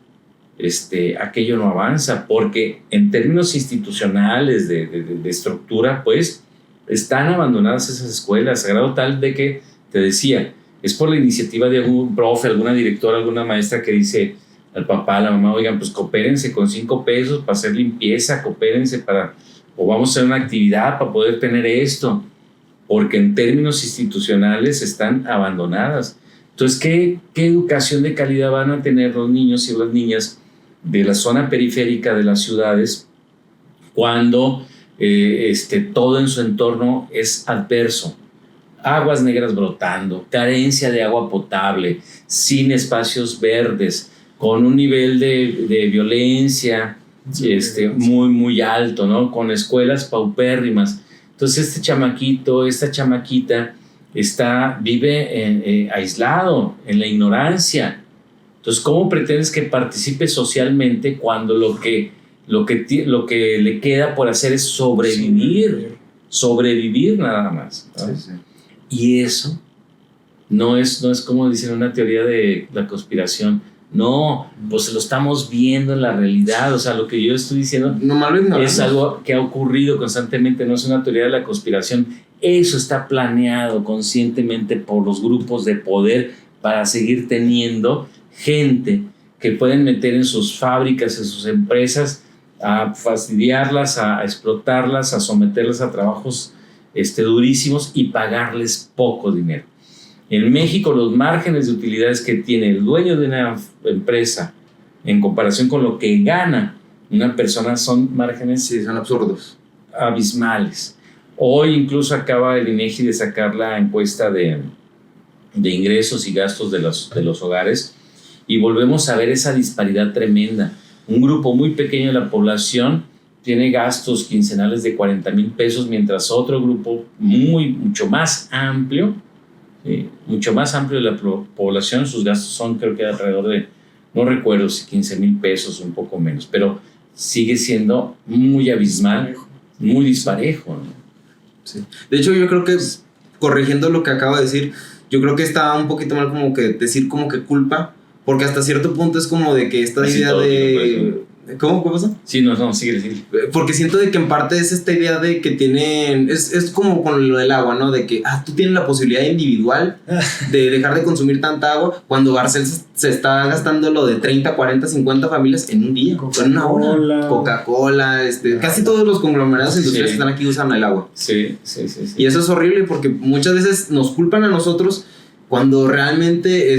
aquello no avanza, porque en términos institucionales de estructura, pues, están abandonadas esas escuelas, a grado tal de que, te decía, es por la iniciativa de algún profe, alguna directora, alguna maestra que dice al papá, a la mamá, oigan, pues coopérense con 5 pesos para hacer limpieza, coopérense o vamos a hacer una actividad para poder tener esto, porque en términos institucionales están abandonadas. Entonces, ¿qué educación de calidad van a tener los niños y las niñas de la zona periférica de las ciudades cuando todo en su entorno es adverso? Aguas negras brotando, carencia de agua potable, sin espacios verdes, con un nivel de violencia muy, muy alto, ¿no? Con escuelas paupérrimas. Entonces este chamaquito, esta chamaquita, vive aislado, en la ignorancia. Entonces, ¿cómo pretendes que participe socialmente cuando lo que le queda por hacer es sobrevivir nada más, ¿no? Sí. Y eso no es como dicen una teoría de la conspiración. No, pues lo estamos viendo en la realidad. O sea, lo que yo estoy diciendo es algo que ha ocurrido constantemente, no es una teoría de la conspiración. Eso está planeado conscientemente por los grupos de poder para seguir teniendo gente que pueden meter en sus fábricas, en sus empresas, a fastidiarlas, a explotarlas, a someterlas a trabajos durísimos y pagarles poco dinero. En México, los márgenes de utilidades que tiene el dueño de una empresa en comparación con lo que gana una persona son márgenes, sí, son absurdos, abismales. Hoy incluso acaba el INEGI de sacar la encuesta de ingresos y gastos de los hogares y volvemos a ver esa disparidad tremenda. Un grupo muy pequeño de la población tiene gastos quincenales de 40,000 pesos, mientras otro grupo mucho más amplio, ¿sí?, mucho más amplio de la población, sus gastos son, creo que alrededor de, no recuerdo si 15,000 pesos, un poco menos, pero sigue siendo muy abismal, muy disparejo, ¿no? Sí. De hecho, yo creo que, corrigiendo lo que acabo de decir, yo creo que está un poquito mal como que decir como que culpa, porque hasta cierto punto es como de que esta así idea de... ¿Cómo? ¿Qué pasa? Sí, no, sigue. Porque siento de que en parte es esta idea de que tienen... Es como con lo del agua, ¿no? De que, tú tienes la posibilidad individual de dejar de consumir tanta agua, cuando Barcel se está gastando lo de 30, 40, 50 familias en un día, en una hora. Coca-Cola, casi todos los conglomerados industriales que están aquí usan el agua. Sí. Y eso es horrible porque muchas veces nos culpan a nosotros cuando realmente,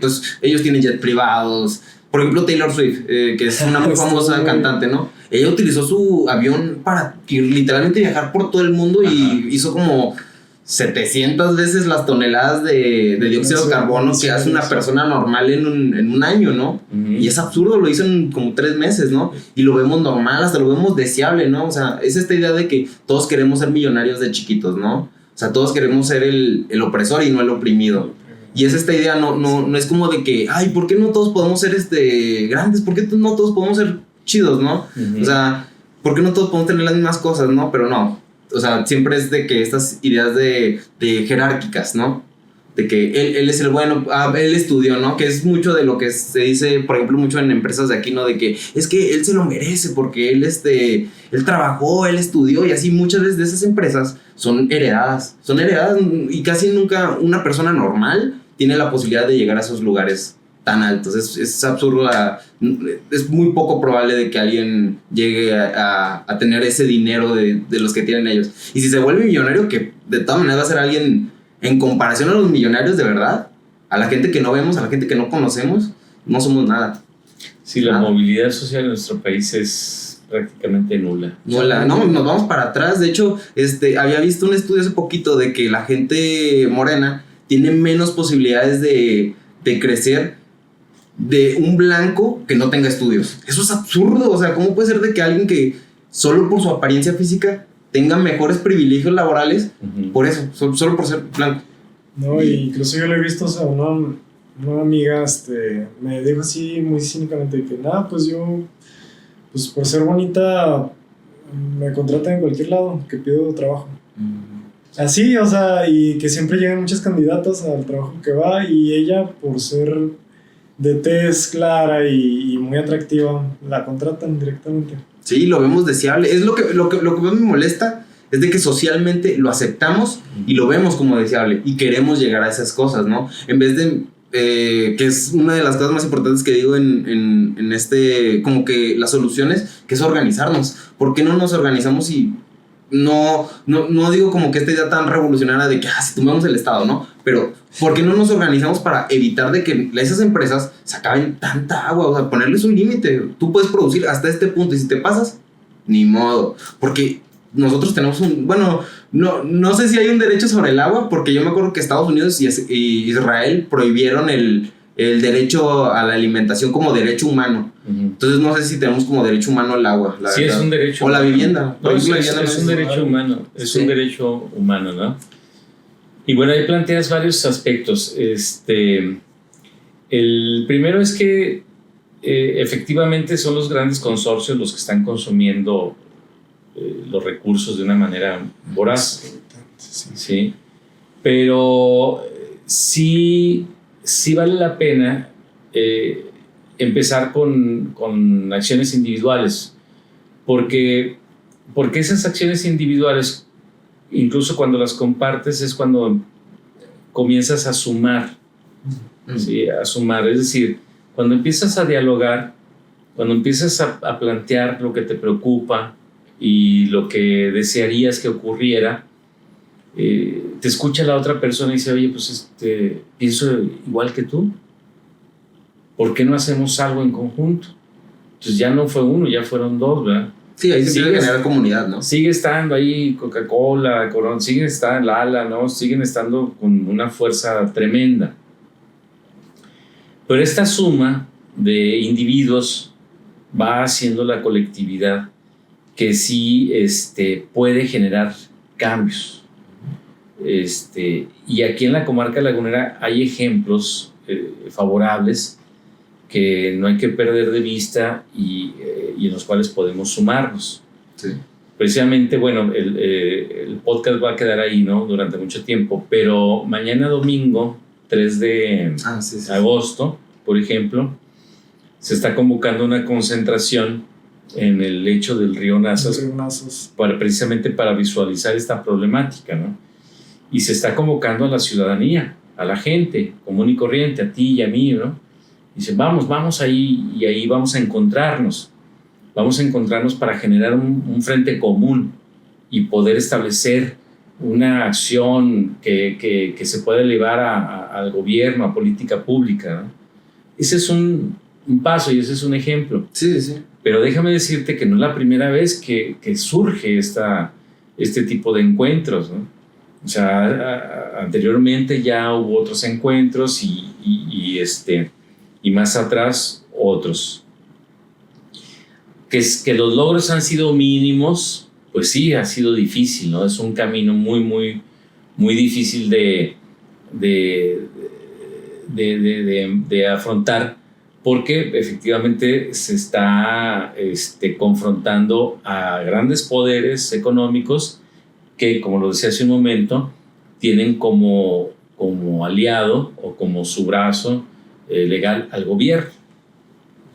pues ellos tienen jet privados. Por ejemplo, Taylor Swift, que es una muy famosa cantante, ¿no? Ella utilizó su avión para literalmente viajar por todo el mundo y hizo como 700 veces las toneladas de dióxido de carbono que hace una persona normal en un año, ¿no? Uh-huh. Y es absurdo, lo hizo en como 3 meses, ¿no? Y lo vemos normal, hasta lo vemos deseable, ¿no? O sea, es esta idea de que todos queremos ser millonarios de chiquitos, ¿no? O sea, todos queremos ser el opresor y no el oprimido. Y es esta idea, no es como de que, ¿por qué no todos podemos ser grandes? ¿Por qué no todos podemos ser chidos, no? Uh-huh. O sea, ¿por qué no todos podemos tener las mismas cosas, no? Pero no, o sea, siempre es de que estas ideas de jerárquicas, ¿no? De que él es el bueno, él estudió, ¿no? Que es mucho de lo que se dice, por ejemplo, mucho en empresas de aquí, ¿no? De que es que él se lo merece porque él trabajó, él estudió, y así muchas veces de esas empresas son heredadas y casi nunca una persona normal tiene la posibilidad de llegar a esos lugares tan altos. Es absurdo, es muy poco probable de que alguien llegue a tener ese dinero de los que tienen ellos. Y si se vuelve millonario, que de todas maneras va a ser alguien, en comparación a los millonarios de verdad, a la gente que no vemos, a la gente que no conocemos, no somos nada. Sí, la movilidad social en nuestro país es prácticamente nula. No, nos vamos para atrás. De hecho, había visto un estudio hace poquito de que la gente morena tiene menos posibilidades de crecer de un blanco que no tenga estudios. Eso es absurdo. O sea, ¿cómo puede ser de que alguien que solo por su apariencia física tenga mejores privilegios laborales, uh-huh, por eso, solo por ser blanco? No, y incluso yo lo he visto, o sea, una amiga me dijo así muy cínicamente que pues yo, pues por ser bonita me contratan en cualquier lado que pido trabajo. Uh-huh. Así, o sea, y que siempre llegan muchas candidatas al trabajo que va, y ella, por ser de tez clara y muy atractiva, la contratan directamente. Sí, lo vemos deseable. Es lo que más me molesta, es de que socialmente lo aceptamos y lo vemos como deseable y queremos llegar a esas cosas, ¿no? En vez de, que es una de las cosas más importantes que digo en como que las soluciones, que es organizarnos. ¿Por qué no nos organizamos y no digo como que esta idea tan revolucionaria de que si tomamos el Estado, ¿no? Pero ¿por qué no nos organizamos para evitar de que esas empresas se acaben tanta agua? O sea, ponerles un límite. Tú puedes producir hasta este punto y si te pasas, ni modo. Porque nosotros tenemos no sé si hay un derecho sobre el agua, porque yo me acuerdo que Estados Unidos y Israel prohibieron el derecho a la alimentación como derecho humano. Uh-huh. Entonces no sé si tenemos como derecho humano el agua. Sí, verdad. Es un derecho. O la vivienda. No, es un derecho humano. Es un derecho humano, ¿no? Y bueno, ahí planteas varios aspectos. El primero es que efectivamente son los grandes consorcios los que están consumiendo los recursos de una manera voraz. Sí. Pero sí vale la pena empezar con acciones individuales, porque esas acciones individuales, incluso cuando las compartes, es cuando comienzas a sumar, ¿sí? A sumar, es decir, cuando empiezas a dialogar, cuando empiezas a plantear lo que te preocupa y lo que desearías que ocurriera, te escucha la otra persona y dice, oye, pues pienso igual que tú, ¿por qué no hacemos algo en conjunto? Entonces ya no fue uno, ya fueron dos, ¿verdad? Sí, ahí se empieza a generar comunidad, ¿no? Sigue estando ahí Coca-Cola, Corona, sigue estando Lala, ¿no? Siguen estando con una fuerza tremenda. Pero esta suma de individuos va haciendo la colectividad que sí puede generar cambios. Y aquí en la comarca lagunera hay ejemplos favorables que no hay que perder de vista y en los cuales podemos sumarnos. Sí. Precisamente, bueno, el podcast va a quedar ahí, ¿no? Durante mucho tiempo, pero mañana domingo, 3 de agosto, por ejemplo, se está convocando una concentración en el lecho del río Nazas, precisamente para visualizar esta problemática, ¿no? Y se está convocando a la ciudadanía, a la gente común y corriente, a ti y a mí, ¿no? Dice, vamos ahí, y ahí vamos a encontrarnos para generar un frente común y poder establecer una acción que se pueda elevar al gobierno, a política pública, ¿no? Ese es un paso y ese es un ejemplo. Sí, sí. Pero déjame decirte que no es la primera vez que surge este tipo de encuentros, ¿no? O sea, anteriormente ya hubo otros encuentros y más atrás otros. Que los logros han sido mínimos, pues sí, ha sido difícil, ¿no? Es un camino muy, muy, muy difícil de afrontar, porque efectivamente se está confrontando a grandes poderes económicos que, como lo decía hace un momento, tienen como aliado o como su brazo legal al gobierno,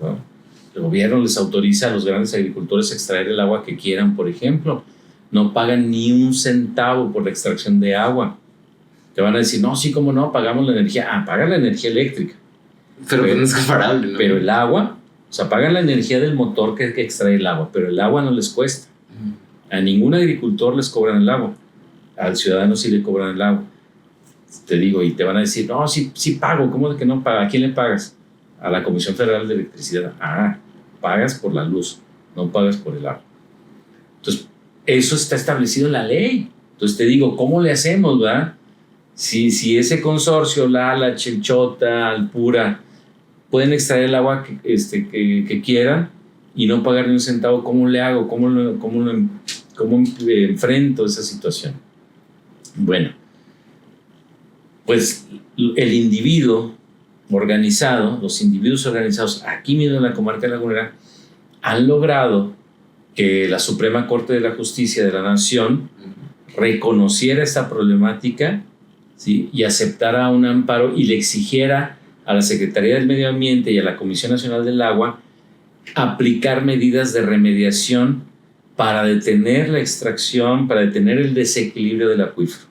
¿no? El gobierno les autoriza a los grandes agricultores a extraer el agua que quieran, por ejemplo. No pagan ni un centavo por la extracción de agua. Te van a decir, no, sí, cómo no, pagamos la energía. Pagan la energía eléctrica. Pero no es comparable, ¿no? Pero el agua, o sea, pagan la energía del motor que extrae el agua, pero el agua no les cuesta. A ningún agricultor les cobran el agua. Al ciudadano sí le cobran el agua. Te digo, y te van a decir, no, sí pago. ¿Cómo de que no paga? ¿A quién le pagas? A la Comisión Federal de Electricidad. Pagas por la luz, no pagas por el agua. Entonces, eso está establecido en la ley. Entonces te digo, ¿cómo le hacemos, verdad? Si ese consorcio, Lala, Chelchota, Alpura, pueden extraer el agua que quieran y no pagar ni un centavo, ¿cómo le hago? ¿Cómo enfrento esa situación? Bueno, pues el individuo organizado, los individuos organizados aquí mismo en la comarca lagunera han logrado que la Suprema Corte de la Justicia de la Nación reconociera esta problemática, ¿sí? Y aceptara un amparo y le exigiera a la Secretaría del Medio Ambiente y a la Comisión Nacional del Agua aplicar medidas de remediación para detener la extracción, para detener el desequilibrio del acuífero.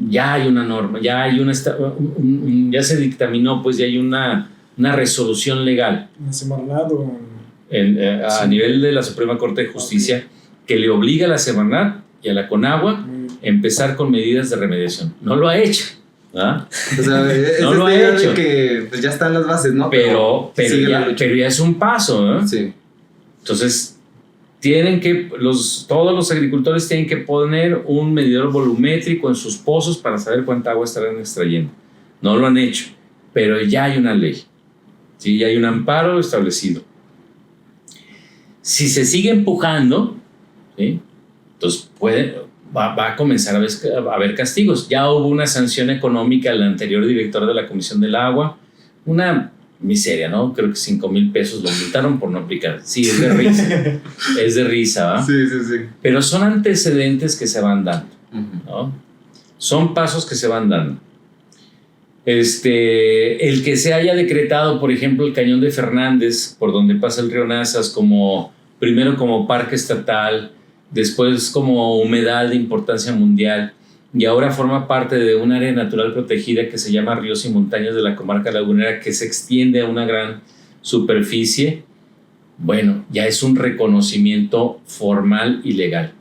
Ya hay una norma, ya hay ya se dictaminó, pues ya hay una resolución legal a nivel de la Suprema Corte de Justicia que le obliga a la Semarnat y a la Conagua a empezar con medidas de remediación. No lo ha hecho, ¿ah? O sea, no lo ha hecho. Que pues ya están las bases, ¿no? Pero ya es un paso, ¿no? Sí. Entonces, todos los agricultores tienen que poner un medidor volumétrico en sus pozos para saber cuánta agua estarán extrayendo. No lo han hecho, pero ya hay una ley, ¿sí? Ya hay un amparo establecido. Si se sigue empujando, ¿sí? Entonces va a comenzar a haber castigos. Ya hubo una sanción económica al anterior director de la Comisión del Agua, una miseria, ¿no? Creo que 5,000 pesos lo multaron por no aplicar. Sí, es de risa. Es de risa, ¿va? Sí. Pero son antecedentes que se van dando, ¿no? Son pasos que se van dando. El que se haya decretado, por ejemplo, el Cañón de Fernández, por donde pasa el río Nazas, primero como parque estatal, después como humedal de importancia mundial, y ahora forma parte de un área natural protegida que se llama Ríos y Montañas de la Comarca Lagunera, que se extiende a una gran superficie. Bueno, ya es un reconocimiento formal y legal.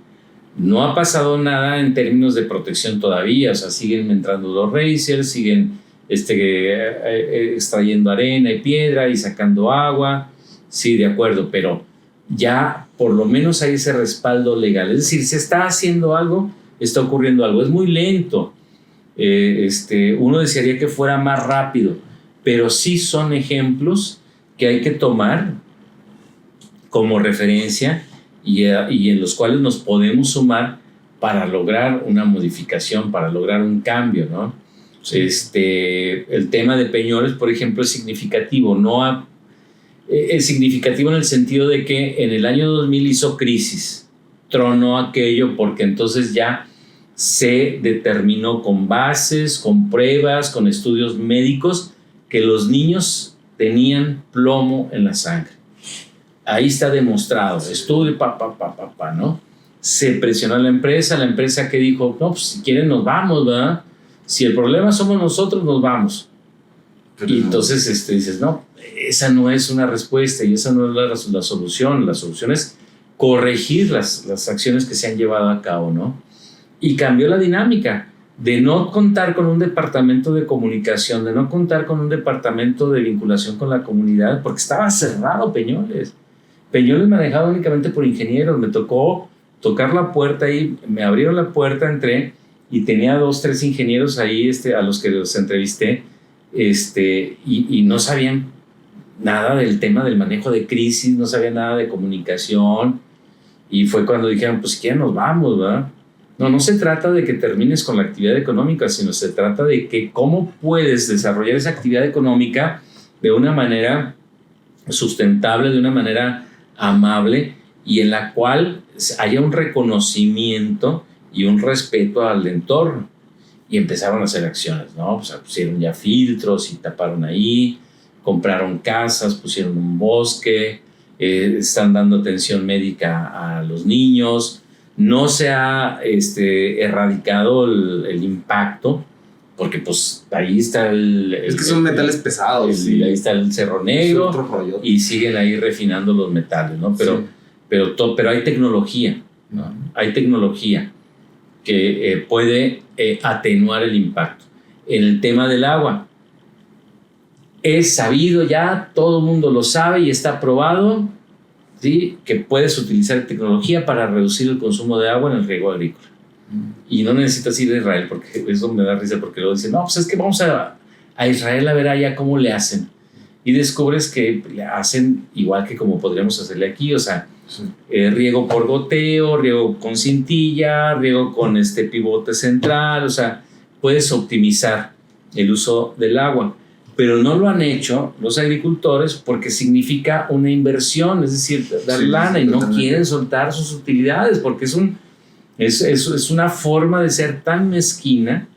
No ha pasado nada en términos de protección todavía, o sea, siguen entrando los racers, siguen extrayendo arena y piedra y sacando agua, sí, de acuerdo, pero ya por lo menos hay ese respaldo legal, es decir, se está haciendo algo, está ocurriendo algo, es muy lento, uno desearía que fuera más rápido, pero sí son ejemplos que hay que tomar como referencia y en los cuales nos podemos sumar para lograr una modificación, para lograr un cambio, ¿no? Sí. El tema de Peñoles, por ejemplo, es significativo, es significativo en el sentido de que en el año 2000 hizo crisis, tronó aquello porque entonces ya se determinó con bases, con pruebas, con estudios médicos que los niños tenían plomo en la sangre. Ahí está demostrado, estudio, ¿no? Se presionó a la empresa que dijo, no, pues si quieren nos vamos, ¿verdad? Si el problema somos nosotros, nos vamos. Pero y entonces dices, no, esa no es una respuesta y esa no es la solución. La solución es corregir las acciones que se han llevado a cabo, ¿no? Y cambió la dinámica de no contar con un departamento de comunicación, de no contar con un departamento de vinculación con la comunidad, porque estaba cerrado Peñoles. Peñoles manejado únicamente por ingenieros. Me tocó tocar la puerta ahí, me abrieron la puerta, entré y tenía 2, 3 ingenieros ahí a los que los entrevisté y no sabían nada del tema del manejo de crisis, no sabían nada de comunicación y fue cuando dijeron, pues si quieren nos vamos, ¿verdad? No se trata de que termines con la actividad económica, sino se trata de que cómo puedes desarrollar esa actividad económica de una manera sustentable, de una manera amable y en la cual haya un reconocimiento y un respeto al entorno. Y empezaron a hacer acciones, ¿no? O sea, pusieron ya filtros y taparon ahí, compraron casas, pusieron un bosque, están dando atención médica a los niños. No se ha erradicado el impacto, porque pues ahí está es que son metales pesados. Sí. Ahí está el Cerro Negro y siguen ahí refinando los metales, ¿no? Pero hay tecnología, ¿no? Hay tecnología que puede atenuar el impacto. En el tema del agua, es sabido ya, todo el mundo lo sabe y está probado, ¿sí? Que puedes utilizar tecnología para reducir el consumo de agua en el riego agrícola. Y no necesitas ir a Israel, porque eso me da risa, porque luego dicen, no, pues es que vamos a Israel a ver allá cómo le hacen. Y descubres que le hacen igual que como podríamos hacerle aquí, o sea, sí. Riego por goteo, riego con cintilla, riego con pivote central, o sea, puedes optimizar el uso del agua. Pero no lo han hecho los agricultores porque significa una inversión, es decir, dar lana, y no quieren soltar sus utilidades porque es una forma de ser tan mezquina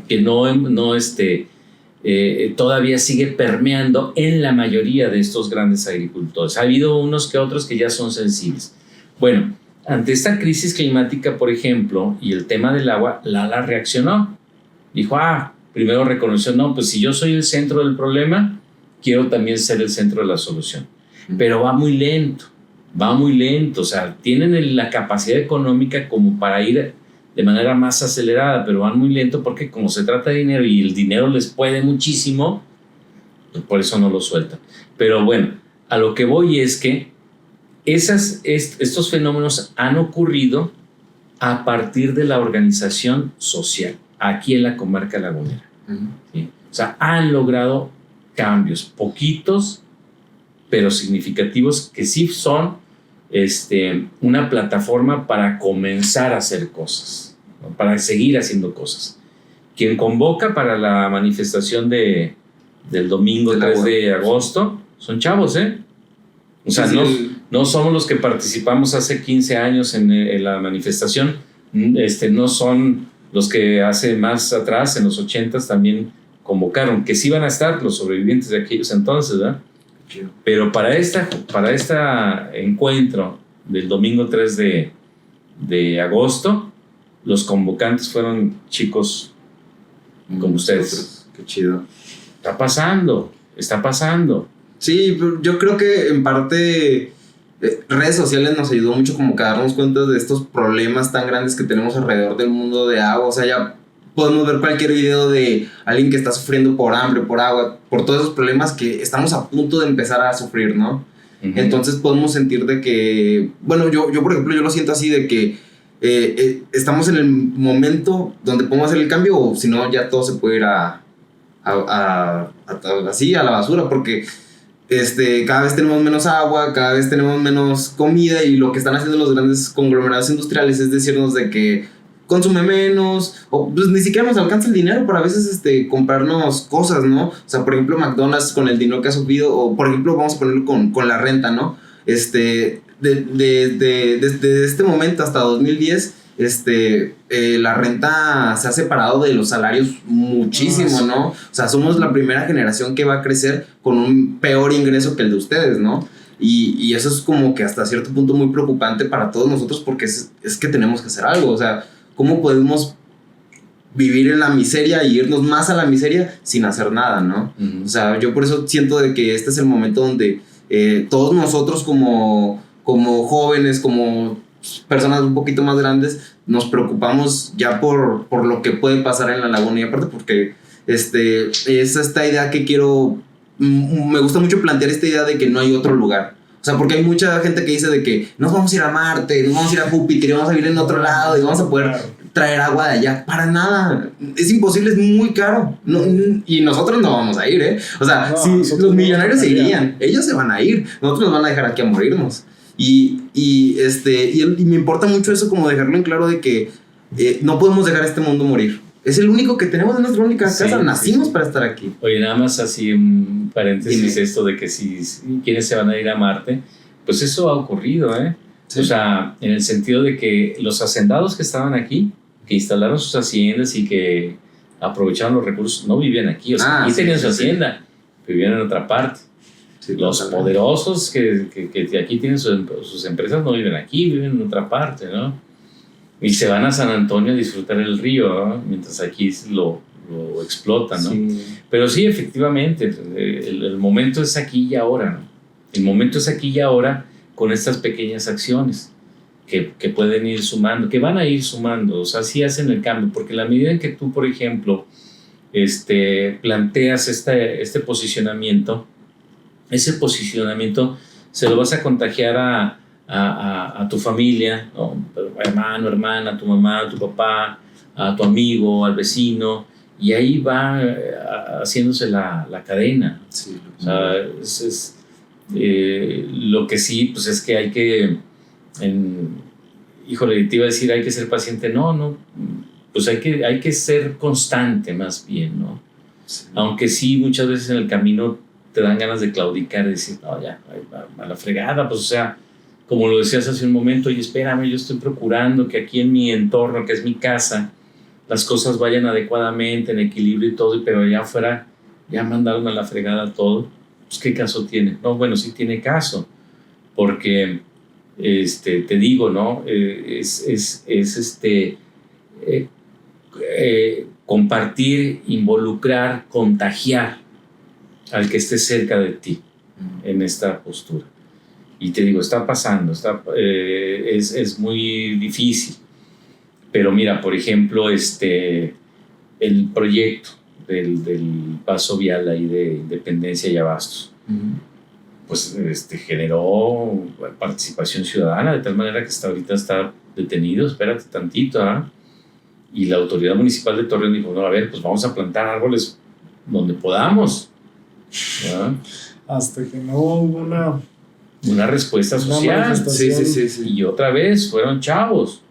que todavía sigue permeando en la mayoría de estos grandes agricultores. Ha habido unos que otros que ya son sensibles. Bueno, ante esta crisis climática, por ejemplo, y el tema del agua, Lala reaccionó. Dijo, primero reconoció, no, pues si yo soy el centro del problema, quiero también ser el centro de la solución. Pero va muy lento, o sea, tienen la capacidad económica como para ir de manera más acelerada, pero van muy lento porque como se trata de dinero y el dinero les puede muchísimo, pues por eso no lo sueltan. Pero bueno, a lo que voy es que estos fenómenos han ocurrido a partir de la organización social, aquí en la comarca lagunera. ¿Sí? O sea, han logrado cambios, poquitos, pero significativos, que sí son una plataforma para comenzar a hacer cosas, ¿no? Para seguir haciendo cosas. Quien convoca para la manifestación del domingo 3 de agosto son chavos, ¿eh? O sea, no somos los que participamos hace 15 años en la manifestación, no son los que hace más atrás, en los 80s también convocaron, que sí van a estar los sobrevivientes de aquellos entonces, ¿verdad? Pero para este encuentro del domingo 3 de agosto, los convocantes fueron chicos como ustedes. Qué chido. Está pasando. Sí, yo creo que en parte redes sociales nos ayudó mucho como que a darnos cuenta de estos problemas tan grandes que tenemos alrededor del mundo de agua. O sea, ya podemos ver cualquier video de alguien que está sufriendo por hambre, por agua, por todos esos problemas que estamos a punto de empezar a sufrir, ¿no? Uh-huh. Entonces podemos sentir de que, bueno, yo por ejemplo, yo lo siento así de que estamos en el momento donde podemos hacer el cambio, o si no, ya todo se puede ir así a la basura, porque cada vez tenemos menos agua, cada vez tenemos menos comida, y lo que están haciendo los grandes conglomerados industriales es decirnos de que consume menos, o pues ni siquiera nos alcanza el dinero para a veces comprarnos cosas, ¿no? O sea, por ejemplo, McDonald's con el dinero que ha subido, o por ejemplo, vamos a ponerlo con la renta, ¿no? Desde este momento hasta 2010, la renta se ha separado de los salarios muchísimo, ¿no? O sea, somos la primera generación que va a crecer con un peor ingreso que el de ustedes, ¿no? Y eso es como que hasta cierto punto muy preocupante para todos nosotros, porque es que tenemos que hacer algo. O sea, ¿cómo podemos vivir en la miseria y irnos más a la miseria sin hacer nada, ¿no? Uh-huh. O sea, yo por eso siento de que este es el momento donde todos nosotros como jóvenes, como personas un poquito más grandes, nos preocupamos ya por lo que puede pasar en la laguna. Y aparte porque es esta idea que me gusta mucho plantear esta idea de que no hay otro lugar. O sea, porque hay mucha gente que dice de que nos vamos a ir a Marte, nos vamos a ir a Júpiter, y vamos a vivir en otro lado y vamos a poder traer agua de allá. Para nada, es imposible, es muy caro. No, y nosotros no vamos a ir, ¿eh? O sea, si los millonarios se irían, ellos se van a ir, nosotros nos van a dejar aquí a morirnos. Y me importa mucho eso, como dejarlo en claro de que no podemos dejar este mundo morir. Es el único que tenemos, en nuestra única casa. Nacimos para estar aquí. Oye, nada más así un paréntesis. Dime. Esto de que si quienes se van a ir a Marte, pues eso ha ocurrido, ¿eh? Sí. O sea, en el sentido de que los hacendados que estaban aquí, que instalaron sus haciendas y que aprovecharon los recursos, no vivían aquí. O sea, aquí tenían su hacienda, vivían en otra parte. Sí, los poderosos que aquí tienen sus empresas no viven aquí, viven en otra parte, ¿no? Y se van a San Antonio a disfrutar el río, ¿no? Mientras aquí lo explotan, ¿no? Sí. Pero sí, efectivamente, el momento es aquí y ahora, ¿no? El momento es aquí y ahora con estas pequeñas acciones que pueden ir sumando, que van a ir sumando. O sea, sí hacen el cambio, porque en la medida en que tú, por ejemplo, planteas este posicionamiento, ese posicionamiento se lo vas a contagiar a tu familia, ¿no? Hermano, hermana, tu mamá, tu papá, a tu amigo, al vecino, y ahí va haciéndose la cadena. Sí, o sea, lo que sí, pues es que hay que, híjole, te iba a decir hay que ser paciente, no, pues hay que ser constante más bien, ¿no? Sí. Aunque sí, muchas veces en el camino te dan ganas de claudicar y decir, no, ya, a la fregada, pues o sea, como lo decías hace un momento, y espérame, yo estoy procurando que aquí en mi entorno, que es mi casa, las cosas vayan adecuadamente, en equilibrio y todo, pero allá afuera ya mandaron a la fregada todo. Pues, ¿qué caso tiene? No, bueno, sí tiene caso, porque, te digo, ¿no? Compartir, involucrar, contagiar al que esté cerca de ti en esta postura. Y te digo, está pasando, es muy difícil. Pero mira, por ejemplo, el proyecto del paso vial ahí de Independencia y Abastos, pues generó participación ciudadana, de tal manera que hasta ahorita está detenido, espérate tantito, ¿eh? Y la autoridad municipal de Torreón dijo, no, a ver, pues vamos a plantar árboles donde podamos, ¿verdad? Hasta que no hubo una respuesta social. Sí. Y otra vez fueron chavos.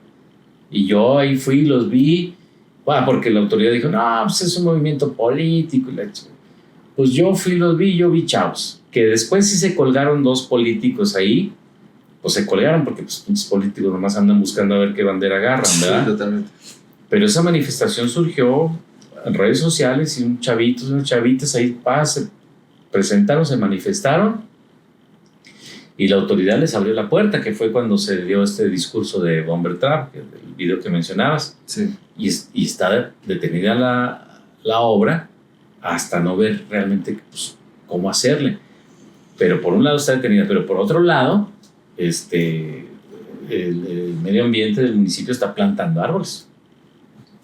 Y yo ahí fui, los vi, porque la autoridad dijo, no, pues es un movimiento político. Pues yo fui, los vi, yo vi chavos. Que después sí se colgaron 2 políticos ahí, pues se colgaron porque pues, los políticos nomás andan buscando a ver qué bandera agarran, ¿verdad? Sí, totalmente. Pero esa manifestación surgió en redes sociales y unos chavitos ahí se presentaron, se manifestaron y la autoridad les abrió la puerta, que fue cuando se dio este discurso de Bomber Trap, el video que mencionabas. Sí. Y está detenida la obra hasta no ver realmente pues, cómo hacerle. Pero por un lado está detenida, pero por otro lado, el medio ambiente del municipio está plantando árboles.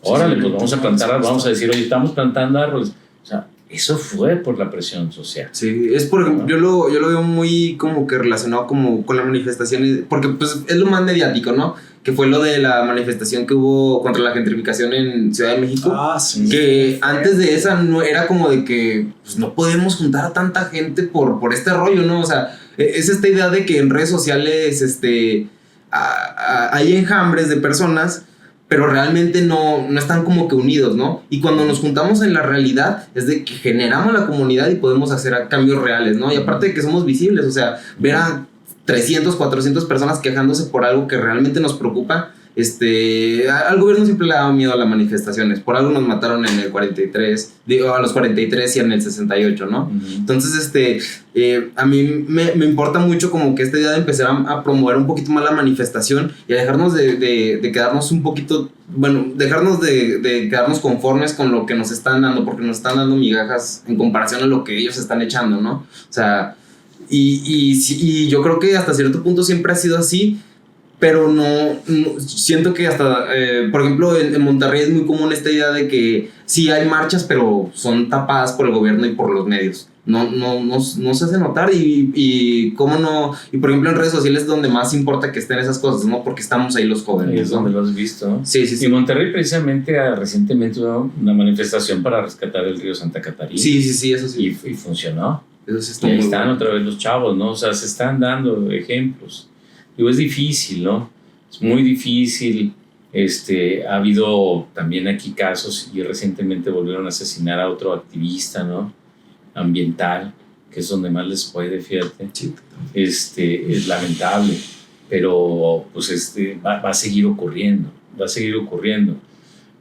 Órale, pues vamos a plantar árboles, vamos a decir, oye, estamos plantando árboles. O sea, eso fue por la presión social. Sí, es por ejemplo, yo lo veo muy como que relacionado como con la manifestación, porque pues es lo más mediático, ¿no? Que fue lo de la manifestación que hubo contra la gentrificación en Ciudad de México. Sí. Que antes de esa no era como de que pues, no podemos juntar a tanta gente por este rollo, ¿no? O sea, es esta idea de que en redes sociales hay enjambres de personas, pero realmente no están como que unidos, ¿no? Y cuando nos juntamos en la realidad es de que generamos la comunidad y podemos hacer cambios reales, ¿no? Y aparte de que somos visibles, o sea, ver a 300, 400 personas quejándose por algo que realmente nos preocupa. Al gobierno siempre le ha dado miedo a las manifestaciones. Por algo nos mataron en el 43, a los 43 y en el 68, ¿no? Uh-huh. Entonces, a mí me importa mucho como que esta idea de empezar a promover un poquito más la manifestación y a dejarnos de quedarnos un poquito, bueno, dejarnos de quedarnos conformes con lo que nos están dando, porque nos están dando migajas en comparación a lo que ellos están echando, ¿no? O sea, y yo creo que hasta cierto punto siempre ha sido así. Pero no siento que hasta, por ejemplo, en Monterrey es muy común esta idea de que sí hay marchas, pero son tapadas por el gobierno y por los medios. No se hace notar y cómo no. Y por ejemplo, en redes sociales es donde más importa que estén esas cosas, ¿no? Porque estamos ahí los jóvenes. Es donde lo has visto, ¿no? Sí. Y Monterrey precisamente recientemente hubo una manifestación para rescatar el río Santa Catarina. Sí, eso sí. Y funcionó. Eso sí está y ahí muy están bueno. Otra vez los chavos, ¿no? O sea, se están dando ejemplos. Digo, es difícil, ¿no? Es muy difícil. Ha habido también aquí casos y recientemente volvieron a asesinar a otro activista, ¿no? Ambiental, que es donde más les puede, fíjate. Sí. Es lamentable, pero pues va a seguir ocurriendo,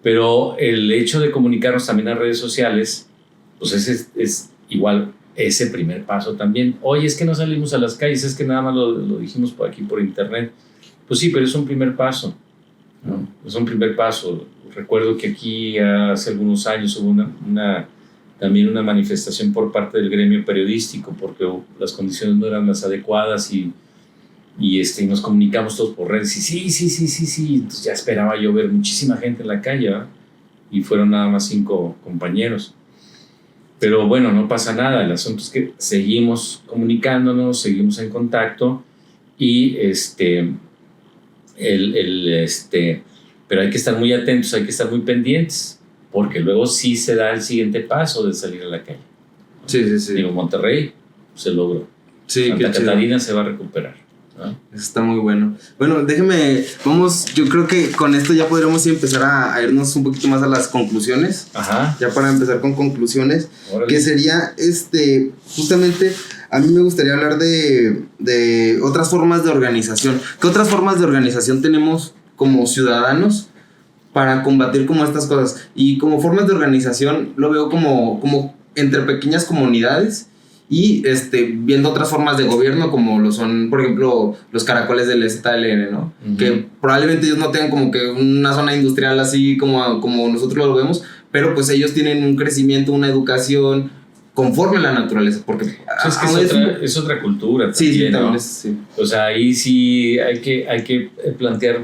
Pero el hecho de comunicarnos también a redes sociales, pues es igual ese primer paso también. Oye, es que no salimos a las calles, es que nada más lo dijimos por aquí por internet. Pues sí, pero es un primer paso, ¿no? Es un primer paso. Recuerdo que aquí hace algunos años hubo también una manifestación por parte del gremio periodístico porque las condiciones no eran las adecuadas y nos comunicamos todos por redes y sí. Entonces ya esperaba yo ver muchísima gente en la calle, ¿verdad? Y fueron nada más 5 compañeros. Pero bueno, no pasa nada. El asunto es que seguimos comunicándonos, seguimos en contacto y pero hay que estar muy atentos, hay que estar muy pendientes, porque luego sí se da el siguiente paso de salir a la calle. Sí. Digo, Monterrey se logró. Sí, Santa Catarina se va a recuperar, ¿no? Eso está muy bueno. Bueno, yo creo que con esto ya podríamos empezar a irnos un poquito más a las conclusiones. Ajá. Ya para empezar con conclusiones. Órale. Que sería, justamente, a mí me gustaría hablar de otras formas de organización. ¿Qué otras formas de organización tenemos como ciudadanos para combatir como estas cosas? Y como formas de organización lo veo como entre pequeñas comunidades y viendo otras formas de gobierno como lo son, por ejemplo, los caracoles del ZLN, ¿no? Uh-huh. Que probablemente ellos no tengan como que una zona industrial así como nosotros lo vemos, pero pues ellos tienen un crecimiento, una educación conforme a la naturaleza, porque es que es otra cultura también, sí, ¿no? Sí. O sea, ahí sí hay que plantear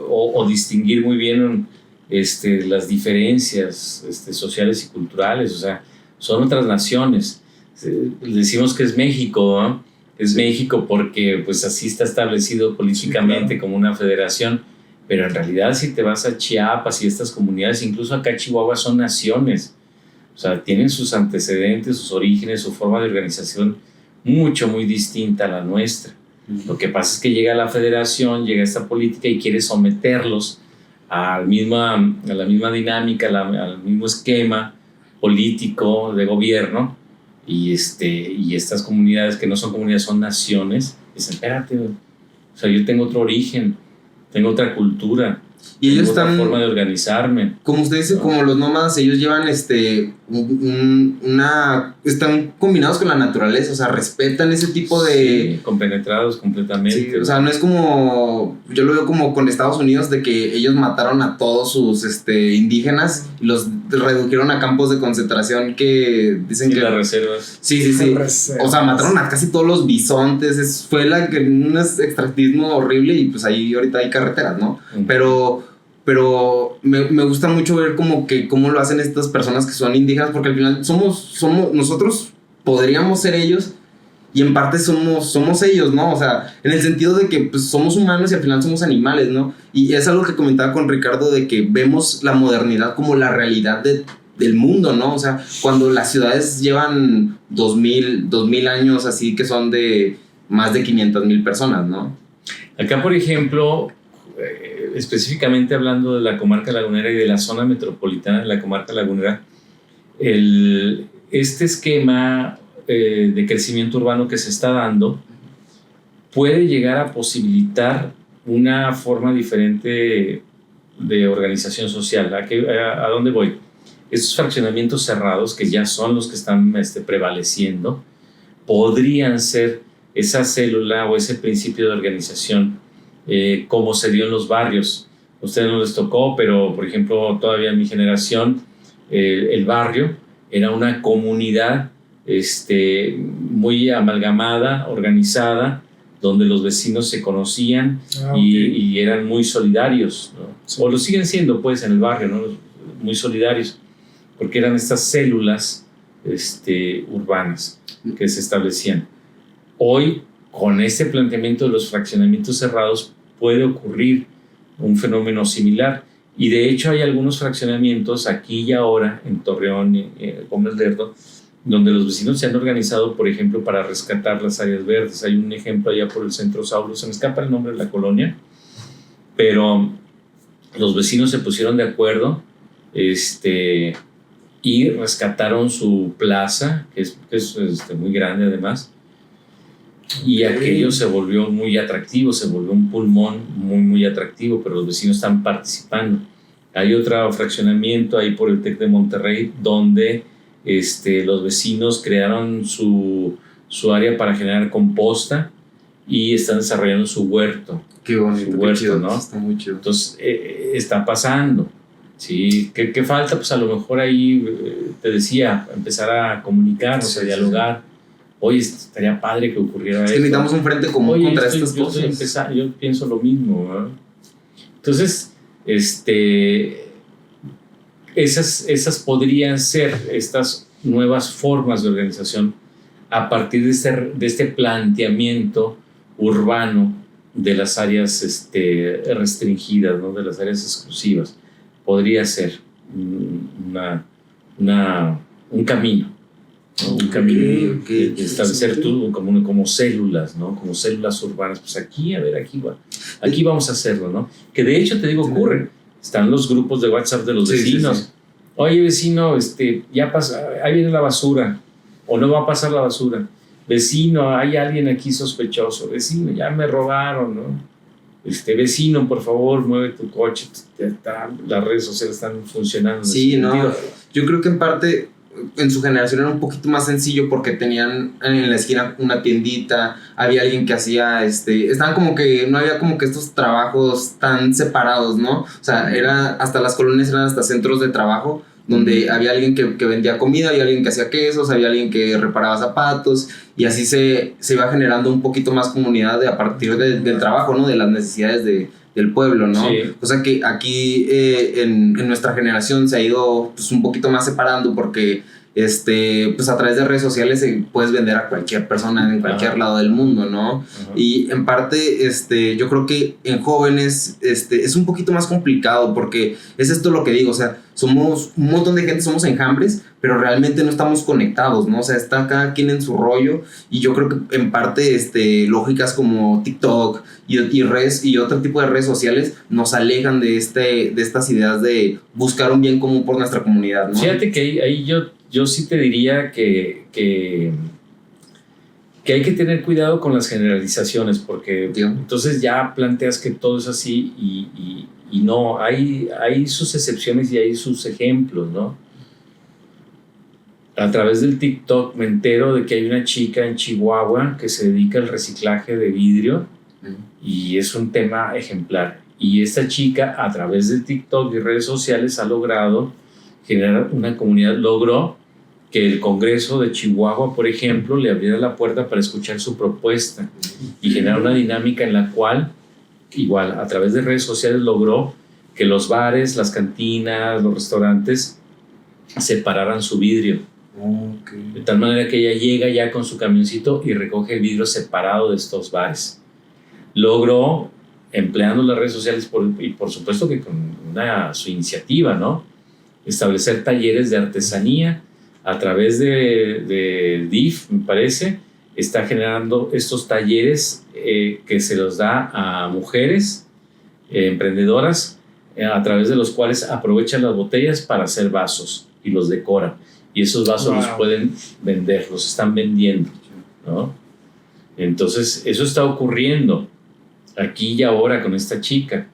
o distinguir muy bien las diferencias sociales y culturales. O sea, son otras naciones. Decimos que es México, ¿no? Es México porque pues así está establecido políticamente, sí, claro, como una federación, pero en realidad si te vas a Chiapas y estas comunidades, incluso acá en Chihuahua, son naciones. O sea, tienen sus antecedentes, sus orígenes, su forma de organización muy distinta a la nuestra. Lo que pasa es que llega la federación, llega esta política y quiere someterlos a la misma dinámica, al mismo esquema político de gobierno, y estas comunidades que no son comunidades, son naciones, dicen, espérate, o sea, yo tengo otro origen, tengo otra cultura, y ellos otra están, forma de organizarme. como usted dice, como los nómadas, ellos llevan están combinados con la naturaleza, o sea, respetan ese tipo de... Sí, compenetrados completamente. Sí, o sea, no es como, yo lo veo como con Estados Unidos, de que ellos mataron a todos sus indígenas y los redujeron a campos de concentración que dicen que... las reservas. Sí. O sea, mataron a casi todos los bisontes, fue un extractivismo horrible, y pues ahí ahorita hay carreteras, ¿no? Pero me gusta mucho ver como que cómo lo hacen estas personas que son indígenas, porque al final somos nosotros podríamos ser ellos, y en parte somos ellos, ¿no? O sea, en el sentido de que pues, somos humanos y al final somos animales, ¿no? Y es algo que comentaba con Ricardo, de que vemos la modernidad como la realidad del mundo, ¿no? O sea, cuando las ciudades llevan 2000 años así, que son de más de 500,000 personas, ¿no? Acá, por ejemplo, específicamente hablando de la comarca lagunera y de la zona metropolitana de la comarca lagunera, este esquema de crecimiento urbano que se está dando puede llegar a posibilitar una forma diferente de organización social. ¿A dónde voy? Estos fraccionamientos cerrados, que ya son los que están prevaleciendo, podrían ser esa célula o ese principio de organización, como se dio en los barrios. A ustedes no les tocó, pero por ejemplo todavía en mi generación, el barrio era una comunidad muy amalgamada, organizada, donde los vecinos se conocían y eran muy solidarios, ¿no? Sí. O lo siguen siendo pues en el barrio, ¿no? Muy solidarios, porque eran estas células urbanas que se establecían. Hoy, con este planteamiento de los fraccionamientos cerrados, puede ocurrir un fenómeno similar, y de hecho hay algunos fraccionamientos aquí y ahora en Torreón, Gómez Lerdo, donde los vecinos se han organizado, por ejemplo, para rescatar las áreas verdes. Hay un ejemplo allá por el Centro Saulo, se me escapa el nombre de la colonia, pero los vecinos se pusieron de acuerdo y rescataron su plaza, que es muy grande además, y aquello se volvió muy atractivo, se volvió un pulmón muy atractivo, pero los vecinos están participando. Hay otro fraccionamiento ahí por el TEC de Monterrey, donde los vecinos crearon su área para generar composta y están desarrollando su huerto. Qué bonito, su huerto, qué chido, ¿no? Está muy chido. Entonces, está pasando. ¿Sí? ¿Qué falta? Pues a lo mejor ahí, te decía, empezar a comunicarnos, a dialogar. Oye, estaría padre que ocurriera esto. Necesitamos un frente común contra estas cosas. Yo pienso lo mismo, ¿no? Entonces, esas podrían ser estas nuevas formas de organización a partir de este planteamiento urbano de las áreas restringidas, ¿no? De las áreas exclusivas. Podría ser un camino, ¿no? Un camino de establecer tú como células, ¿no? Como células urbanas. Pues aquí vamos a hacerlo, ¿no? Que de hecho, te digo, ocurre. Están los grupos de WhatsApp de los vecinos. Sí. Oye, vecino, ya pasa, ahí viene la basura, o no va a pasar la basura. Vecino, hay alguien aquí sospechoso. Vecino, ya me robaron, ¿no? Vecino, por favor, mueve tu coche. Las redes sociales están funcionando. Sí, no. Yo creo que en parte en su generación era un poquito más sencillo, porque tenían en la esquina una tiendita, había alguien que hacía, estaban como que, no había como que estos trabajos tan separados, ¿no? O sea, hasta las colonias eran hasta centros de trabajo, donde había alguien que vendía comida, había alguien que hacía quesos, había alguien que reparaba zapatos, y así se iba generando un poquito más comunidad a partir del trabajo, ¿no? De las necesidades del pueblo, ¿no? Sí. O sea que aquí en nuestra generación se ha ido pues, un poquito más separando, porque pues a través de redes sociales puedes vender a cualquier persona en cualquier lado del mundo, ¿no? Y en parte, yo creo que en jóvenes, es un poquito más complicado porque es esto lo que digo, o sea, somos un montón de gente, somos enjambres, pero realmente no estamos conectados, ¿no? O sea, está cada quien en su rollo y yo creo que en parte, lógicas como TikTok y otro tipo de redes sociales nos alejan de estas ideas de buscar un bien común por nuestra comunidad, ¿no? Fíjate que ahí yo sí te diría que hay que tener cuidado con las generalizaciones, porque entonces ya planteas que todo es así y no, hay sus excepciones y hay sus ejemplos, ¿no? A través del TikTok me entero de que hay una chica en Chihuahua que se dedica al reciclaje de vidrio y es un tema ejemplar. Y esta chica, a través de TikTok y redes sociales, ha logrado generar una comunidad. Logró que el Congreso de Chihuahua, por ejemplo, le abriera la puerta para escuchar su propuesta y generar una dinámica en la cual, igual, a través de redes sociales logró que los bares, las cantinas, los restaurantes separaran su vidrio. Okay. De tal manera que ella llega ya con su camioncito y recoge el vidrio separado de estos bares. Logró, empleando las redes sociales y por supuesto que con su iniciativa, ¿no?, establecer talleres de artesanía a través de DIF, me parece, está generando estos talleres que se los da a mujeres emprendedoras, a través de los cuales aprovechan las botellas para hacer vasos y los decoran. Y esos vasos los pueden vender, los están vendiendo, ¿no? Entonces, eso está ocurriendo aquí y ahora con esta chica.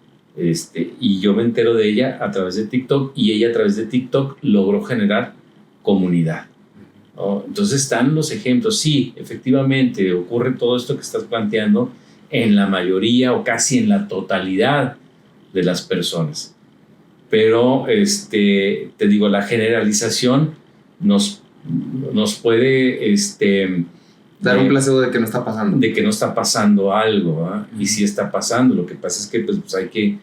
Y yo me entero de ella a través de TikTok y ella a través de TikTok logró generar comunidad, ¿no? Entonces están los ejemplos. Sí, efectivamente ocurre todo esto que estás planteando en la mayoría o casi en la totalidad de las personas, pero te digo, la generalización nos puede dar un placebo de que no está pasando. De que no está pasando algo, ¿eh? Y sí está pasando. Lo que pasa es que pues hay que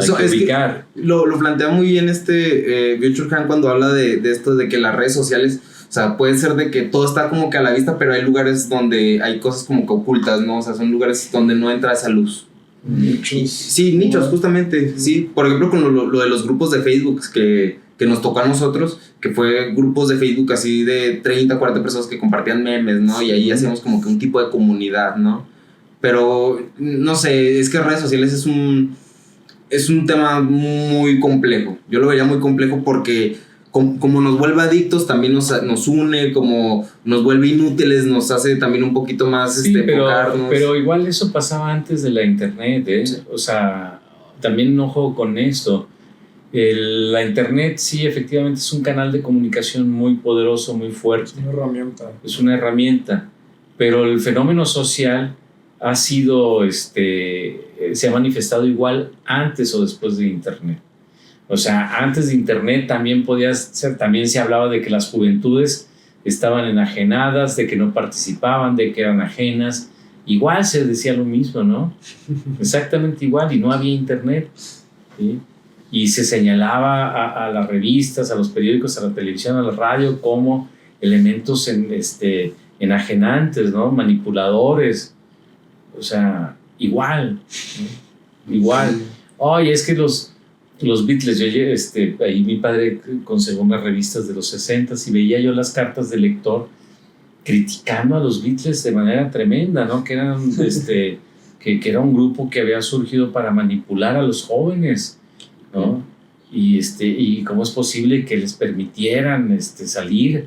ubicar. Que lo plantea muy bien Byung-Chul Han cuando habla de esto, de que las redes sociales, o sea, puede ser de que todo está como que a la vista, pero hay lugares donde hay cosas como que ocultas, ¿no? O sea, son lugares donde no entra esa luz. Nichos. Sí, nichos, justamente. Sí, por ejemplo, con lo de los grupos de Facebook que nos tocó a nosotros, que fue grupos de Facebook así de 30, 40 personas que compartían memes, ¿no? Y ahí hacíamos como que un tipo de comunidad, ¿no? Pero, no sé, es que redes sociales es un tema muy complejo. Yo lo vería muy complejo porque como nos vuelve adictos, también nos une, como nos vuelve inútiles, nos hace también un poquito más sí, enfocarnos. Pero igual eso pasaba antes de la internet, ¿eh? Sí. O sea, también enojo con esto. La internet sí, efectivamente es un canal de comunicación muy poderoso, muy fuerte. Es una herramienta, pero el fenómeno social ha sido, se ha manifestado igual antes o después de internet. O sea, antes de internet también también se hablaba de que las juventudes estaban enajenadas, de que no participaban, de que eran ajenas. Igual se decía lo mismo, ¿no? Exactamente igual, y no había internet, ¿sí? Y se señalaba a las revistas, a los periódicos, a la televisión, a la radio como elementos enajenantes, ¿no? Manipuladores. O sea, igual, ¿no? Igual. Oye, es que los Beatles, ahí mi padre conservó unas revistas de los 60s y veía yo las cartas de lector criticando a los Beatles de manera tremenda, ¿no? Que eran, que era un grupo que había surgido para manipular a los jóvenes, ¿no? Y cómo es posible que les permitieran salir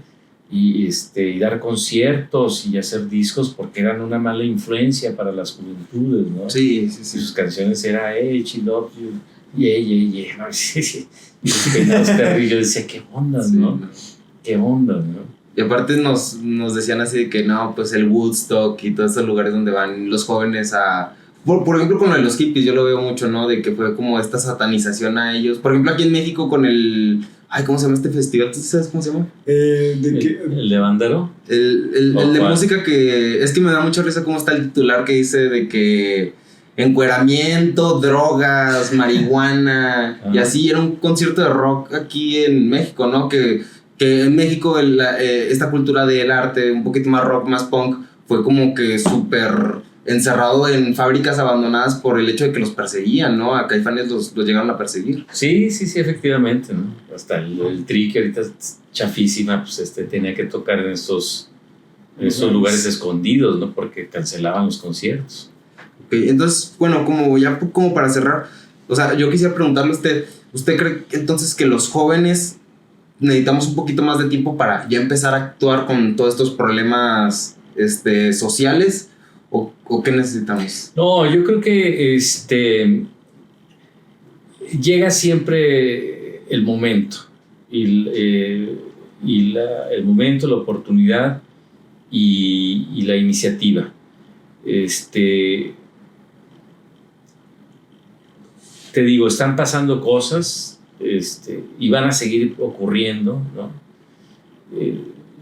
y dar conciertos y hacer discos porque eran una mala influencia para las juventudes, ¿no? Sí. Y sus canciones eran She Love You, yeah, ¿no? Sí. Y los peinados terribles. Yo decía, qué onda, ¿no? Qué onda, ¿no? Y aparte nos decían así de que no, pues el Woodstock y todos esos lugares donde van los jóvenes a... Por ejemplo, con lo de los hippies, yo lo veo mucho, ¿no? De que fue como esta satanización a ellos. Por ejemplo, aquí en México con el... ¿cómo se llama este festival? ¿Tú sabes cómo se llama? ¿El de Bandero? El de música que... Es que me da mucha risa cómo está el titular que dice de que... encueramiento, drogas, marihuana... Y así era un concierto de rock aquí en México, ¿no? Que que en México esta cultura del arte, un poquito más rock, más punk, fue como que súper encerrado en fábricas abandonadas por el hecho de que los perseguían, ¿no? A Caifanes los llegaron a perseguir. Sí, efectivamente, ¿no? Hasta el Tri, que ahorita es chafísima, pues tenía que tocar en esos lugares escondidos, ¿no? Porque cancelaban los conciertos. Okay, entonces, bueno, como para cerrar, o sea, yo quisiera preguntarle a ¿usted cree entonces que los jóvenes necesitamos un poquito más de tiempo para ya empezar a actuar con todos estos problemas sociales? ¿O qué necesitamos? No, yo creo que llega siempre el momento el momento, la oportunidad y la iniciativa. Te digo, están pasando cosas y van a seguir ocurriendo, ¿no?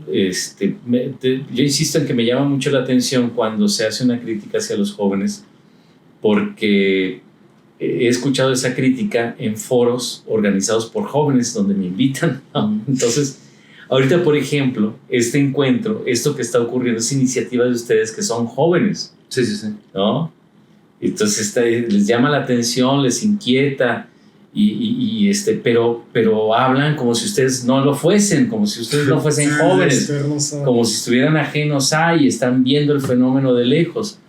Yo insisto en que me llama mucho la atención cuando se hace una crítica hacia los jóvenes, porque he escuchado esa crítica en foros organizados por jóvenes donde me invitan, ¿no? Entonces, ahorita, por ejemplo, este encuentro, esto que está ocurriendo es iniciativa de ustedes que son jóvenes. Sí. ¿No? Entonces les llama la atención, les inquieta, pero hablan como si ustedes no lo fuesen, como si ustedes no fuesen jóvenes, como si estuvieran ajenos y están viendo el fenómeno de lejos,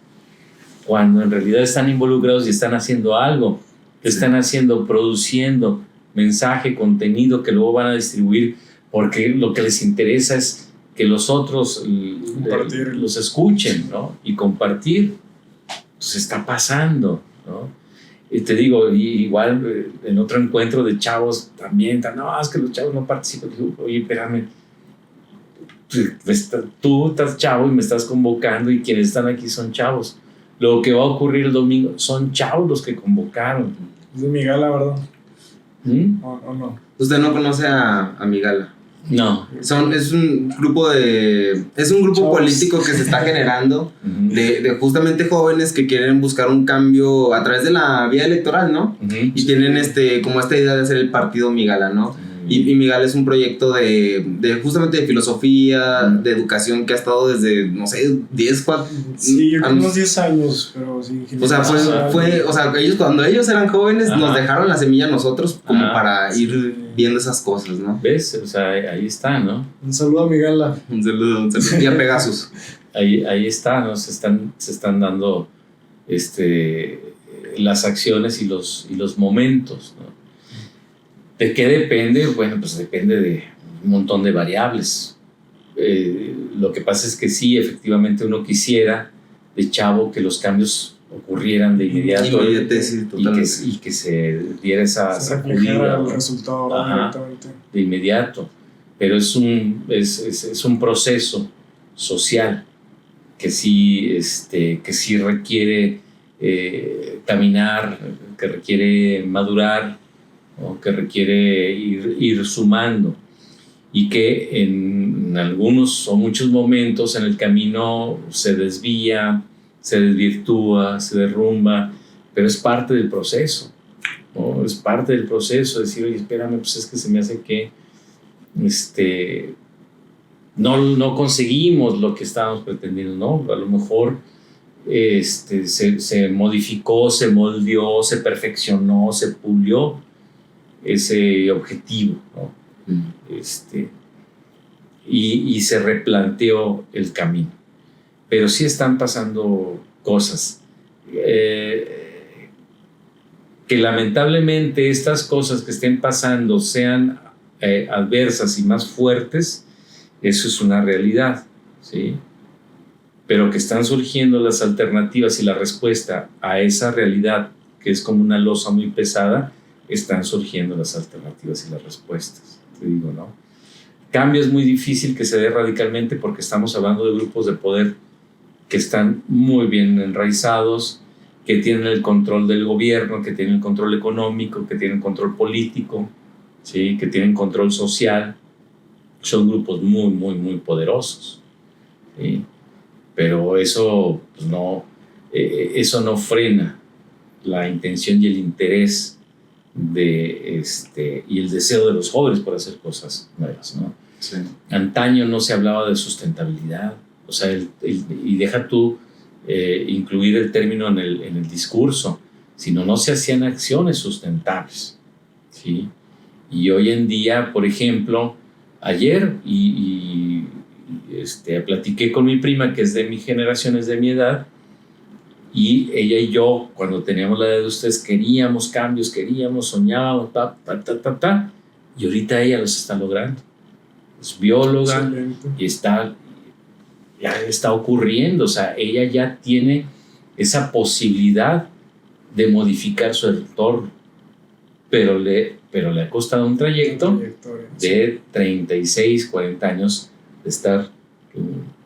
cuando en realidad están involucrados y están haciendo algo, están haciendo, produciendo mensaje, contenido que luego van a distribuir, porque lo que les interesa es que los otros los escuchen, ¿no? Y compartir. Pues está pasando, ¿no? Y te digo, igual en otro encuentro de chavos también, no, es que los chavos no participan. Digo, oye, espérame, tú estás chavo y me estás convocando y quienes están aquí son chavos. Lo que va a ocurrir el domingo son chavos los que convocaron. Es de Migala, ¿verdad? ¿O no? ¿Usted no conoce a Migala? No. Es un grupo político que se está generando de justamente jóvenes que quieren buscar un cambio a través de la vía electoral, ¿no? Y tienen como esta idea de hacer el partido Migala, ¿no? Y Migala es un proyecto de justamente de filosofía, de educación que ha estado desde, no sé, 10, 4... Sí, yo creo unos 10 años, pero sí. O sea, cuando ellos eran jóvenes, nos dejaron la semilla a nosotros como para ir viendo esas cosas, ¿no? ¿Ves? O sea, ahí está, ¿no? Un saludo a Migala. Un saludo. Y a Pegasus. Ahí está, ¿no? Se están dando las acciones y los momentos, ¿no? ¿De qué depende? Bueno, pues depende de un montón de variables. Lo que pasa es que sí, efectivamente uno quisiera de chavo que los cambios ocurrieran de inmediato y que se diera esa sacudida, el resultado directamente de inmediato, pero es un proceso social que sí requiere caminar, que requiere madurar, o que requiere ir sumando, y que en algunos o muchos momentos en el camino se desvía, se desvirtúa, se derrumba, pero es parte del proceso, ¿no? Es parte del proceso decir, oye, espérame, pues es que se me hace que no conseguimos lo que estábamos pretendiendo, ¿no? A lo mejor se modificó, se moldeó, se perfeccionó, se pulió ese objetivo, ¿no? Y se replanteó el camino. Pero sí están pasando cosas que lamentablemente estas cosas que estén pasando sean adversas y más fuertes. Eso es una realidad, ¿sí? Pero que están surgiendo las alternativas y la respuesta a esa realidad, que es como una losa muy pesada, están surgiendo las alternativas y las respuestas. Te digo, ¿no? Cambio es muy difícil que se dé radicalmente porque estamos hablando de grupos de poder que están muy bien enraizados, que tienen el control del gobierno, que tienen el control económico, que tienen control político, ¿sí? Que tienen control social. Son grupos muy, muy, muy poderosos, ¿sí? Pero eso, pues eso no frena la intención y el interés y el deseo de los jóvenes por hacer cosas nuevas, ¿no? Sí. Antaño no se hablaba de sustentabilidad, o sea, y deja tú incluir el término en el discurso, sino no se hacían acciones sustentables, ¿sí? Y hoy en día, por ejemplo, ayer platiqué con mi prima, que es de mi generación, es de mi edad, y ella y yo, cuando teníamos la edad de ustedes, queríamos cambios, soñábamos, y ahorita ella los está logrando. Es bióloga. Excelente. Y ya está ocurriendo, o sea, ella ya tiene esa posibilidad de modificar su entorno, pero le ha costado un trayecto de 36, 40 años de estar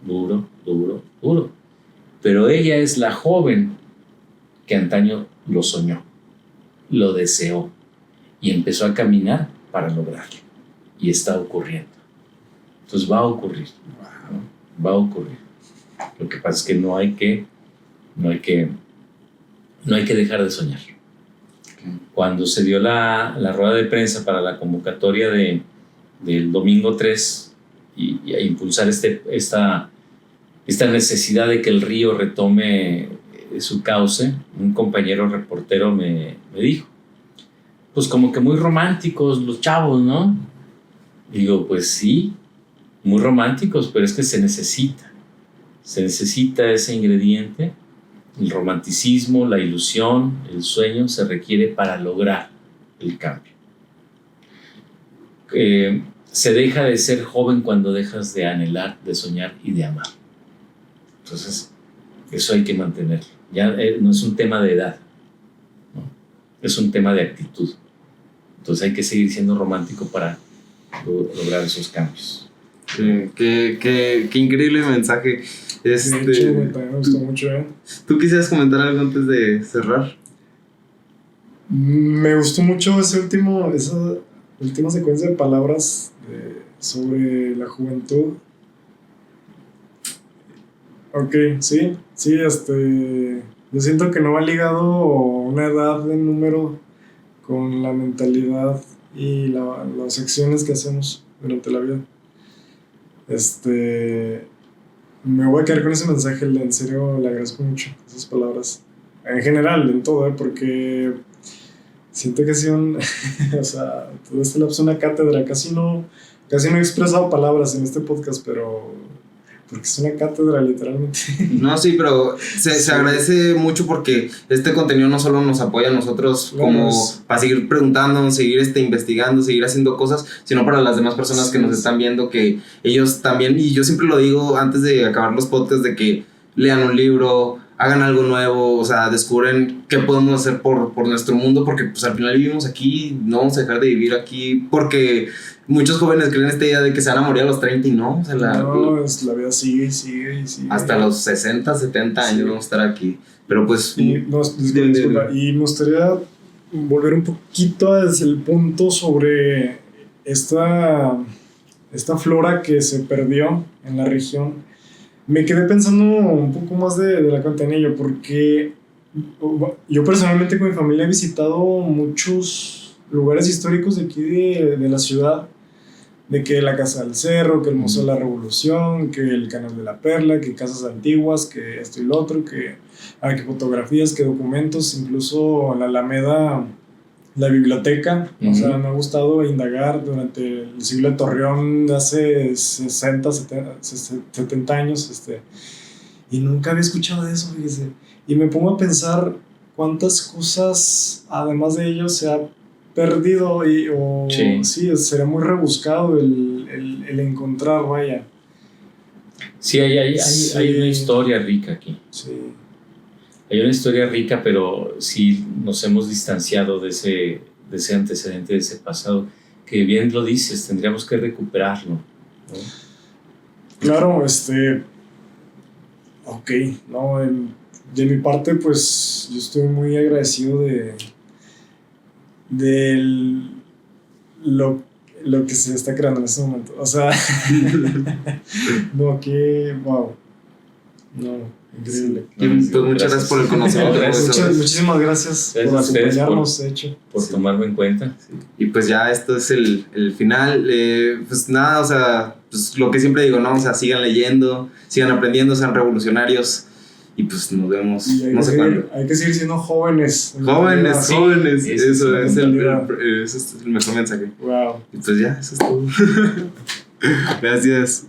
duro. Pero ella es la joven que antaño lo soñó, lo deseó y empezó a caminar para lograrlo. Y está ocurriendo. Entonces va a ocurrir. Va a ocurrir. Lo que pasa es que no hay que dejar de soñar. Cuando se dio la rueda de prensa para la convocatoria del domingo 3 y a impulsar esta necesidad de que el río retome su cauce, un compañero reportero me dijo, pues como que muy románticos los chavos, ¿no? Digo, pues sí, muy románticos, pero es que se necesita ese ingrediente. El romanticismo, la ilusión, el sueño se requiere para lograr el cambio. Se deja de ser joven cuando dejas de anhelar, de soñar y de amar. Entonces, eso hay que mantenerlo. Ya no es un tema de edad, ¿no? Es un tema de actitud. Entonces hay que seguir siendo romántico para lograr esos cambios. Qué increíble mensaje. De hecho, también me gustó mucho. ¿Tú quisieras comentar algo antes de cerrar? Me gustó mucho esa última secuencia de palabras sobre la juventud. Ok, sí, yo siento que no va ligado una edad de número con la mentalidad y las acciones que hacemos durante la vida. Me voy a quedar con ese mensaje, en serio le agradezco mucho esas palabras. En general, en todo, porque siento que ha sido o sea, todo este lapso una cátedra. Casi no he expresado palabras en este podcast, pero porque es una cátedra, literalmente. No, sí, pero se agradece mucho porque este contenido no solo nos apoya a nosotros como para seguir preguntando, seguir investigando, seguir haciendo cosas, sino para las demás personas que nos están viendo, que ellos también, y yo siempre lo digo antes de acabar los podcasts, de que lean un libro, hagan algo nuevo, o sea, descubren qué podemos hacer por nuestro mundo, porque pues al final vivimos aquí, no vamos a dejar de vivir aquí, porque muchos jóvenes creen esta idea de que se van a morir a los 30 y no, o sea, la vida sigue. Hasta los 60, 70 años vamos a estar aquí, pero pues... Disculpa, y me gustaría volver un poquito desde el punto sobre esta flora que se perdió en la región. Me quedé pensando un poco más de la Cantanillo, porque yo personalmente con mi familia he visitado muchos lugares históricos de aquí de la ciudad, de que la Casa del Cerro, que el Museo de la Revolución, que el Canal de la Perla, que casas antiguas, que esto y lo otro, que fotografías, que documentos, incluso en la Alameda, la biblioteca. O sea, me ha gustado indagar durante el siglo de Torreón de hace 60, 70 años, y nunca había escuchado de eso, fíjese. Y me pongo a pensar cuántas cosas, además de ello, se ha perdido sí, sería muy rebuscado el encontrar, vaya. Sí, hay una historia rica aquí. Sí. Hay una historia rica, pero sí nos hemos distanciado de ese antecedente, de ese pasado, que bien lo dices, tendríamos que recuperarlo, ¿no? Claro, ok, no, de mi parte, pues yo estoy muy agradecido de lo que se está creando en este momento. O sea, no, que wow. No, increíble. Y pues muchas gracias por el conocimiento. Muchísimas gracias por acompañarnos, de hecho. Por tomarlo en cuenta. Sí. Y pues ya esto es el final. Pues nada, o sea, pues lo que siempre digo, ¿no? O sea, sigan leyendo, sigan aprendiendo, sean revolucionarios. Y pues nos vemos, no sé cuándo. Hay que seguir siendo jóvenes. Jóvenes. Sí, eso es el mejor mensaje. Wow. Y pues ya, eso es todo. Gracias.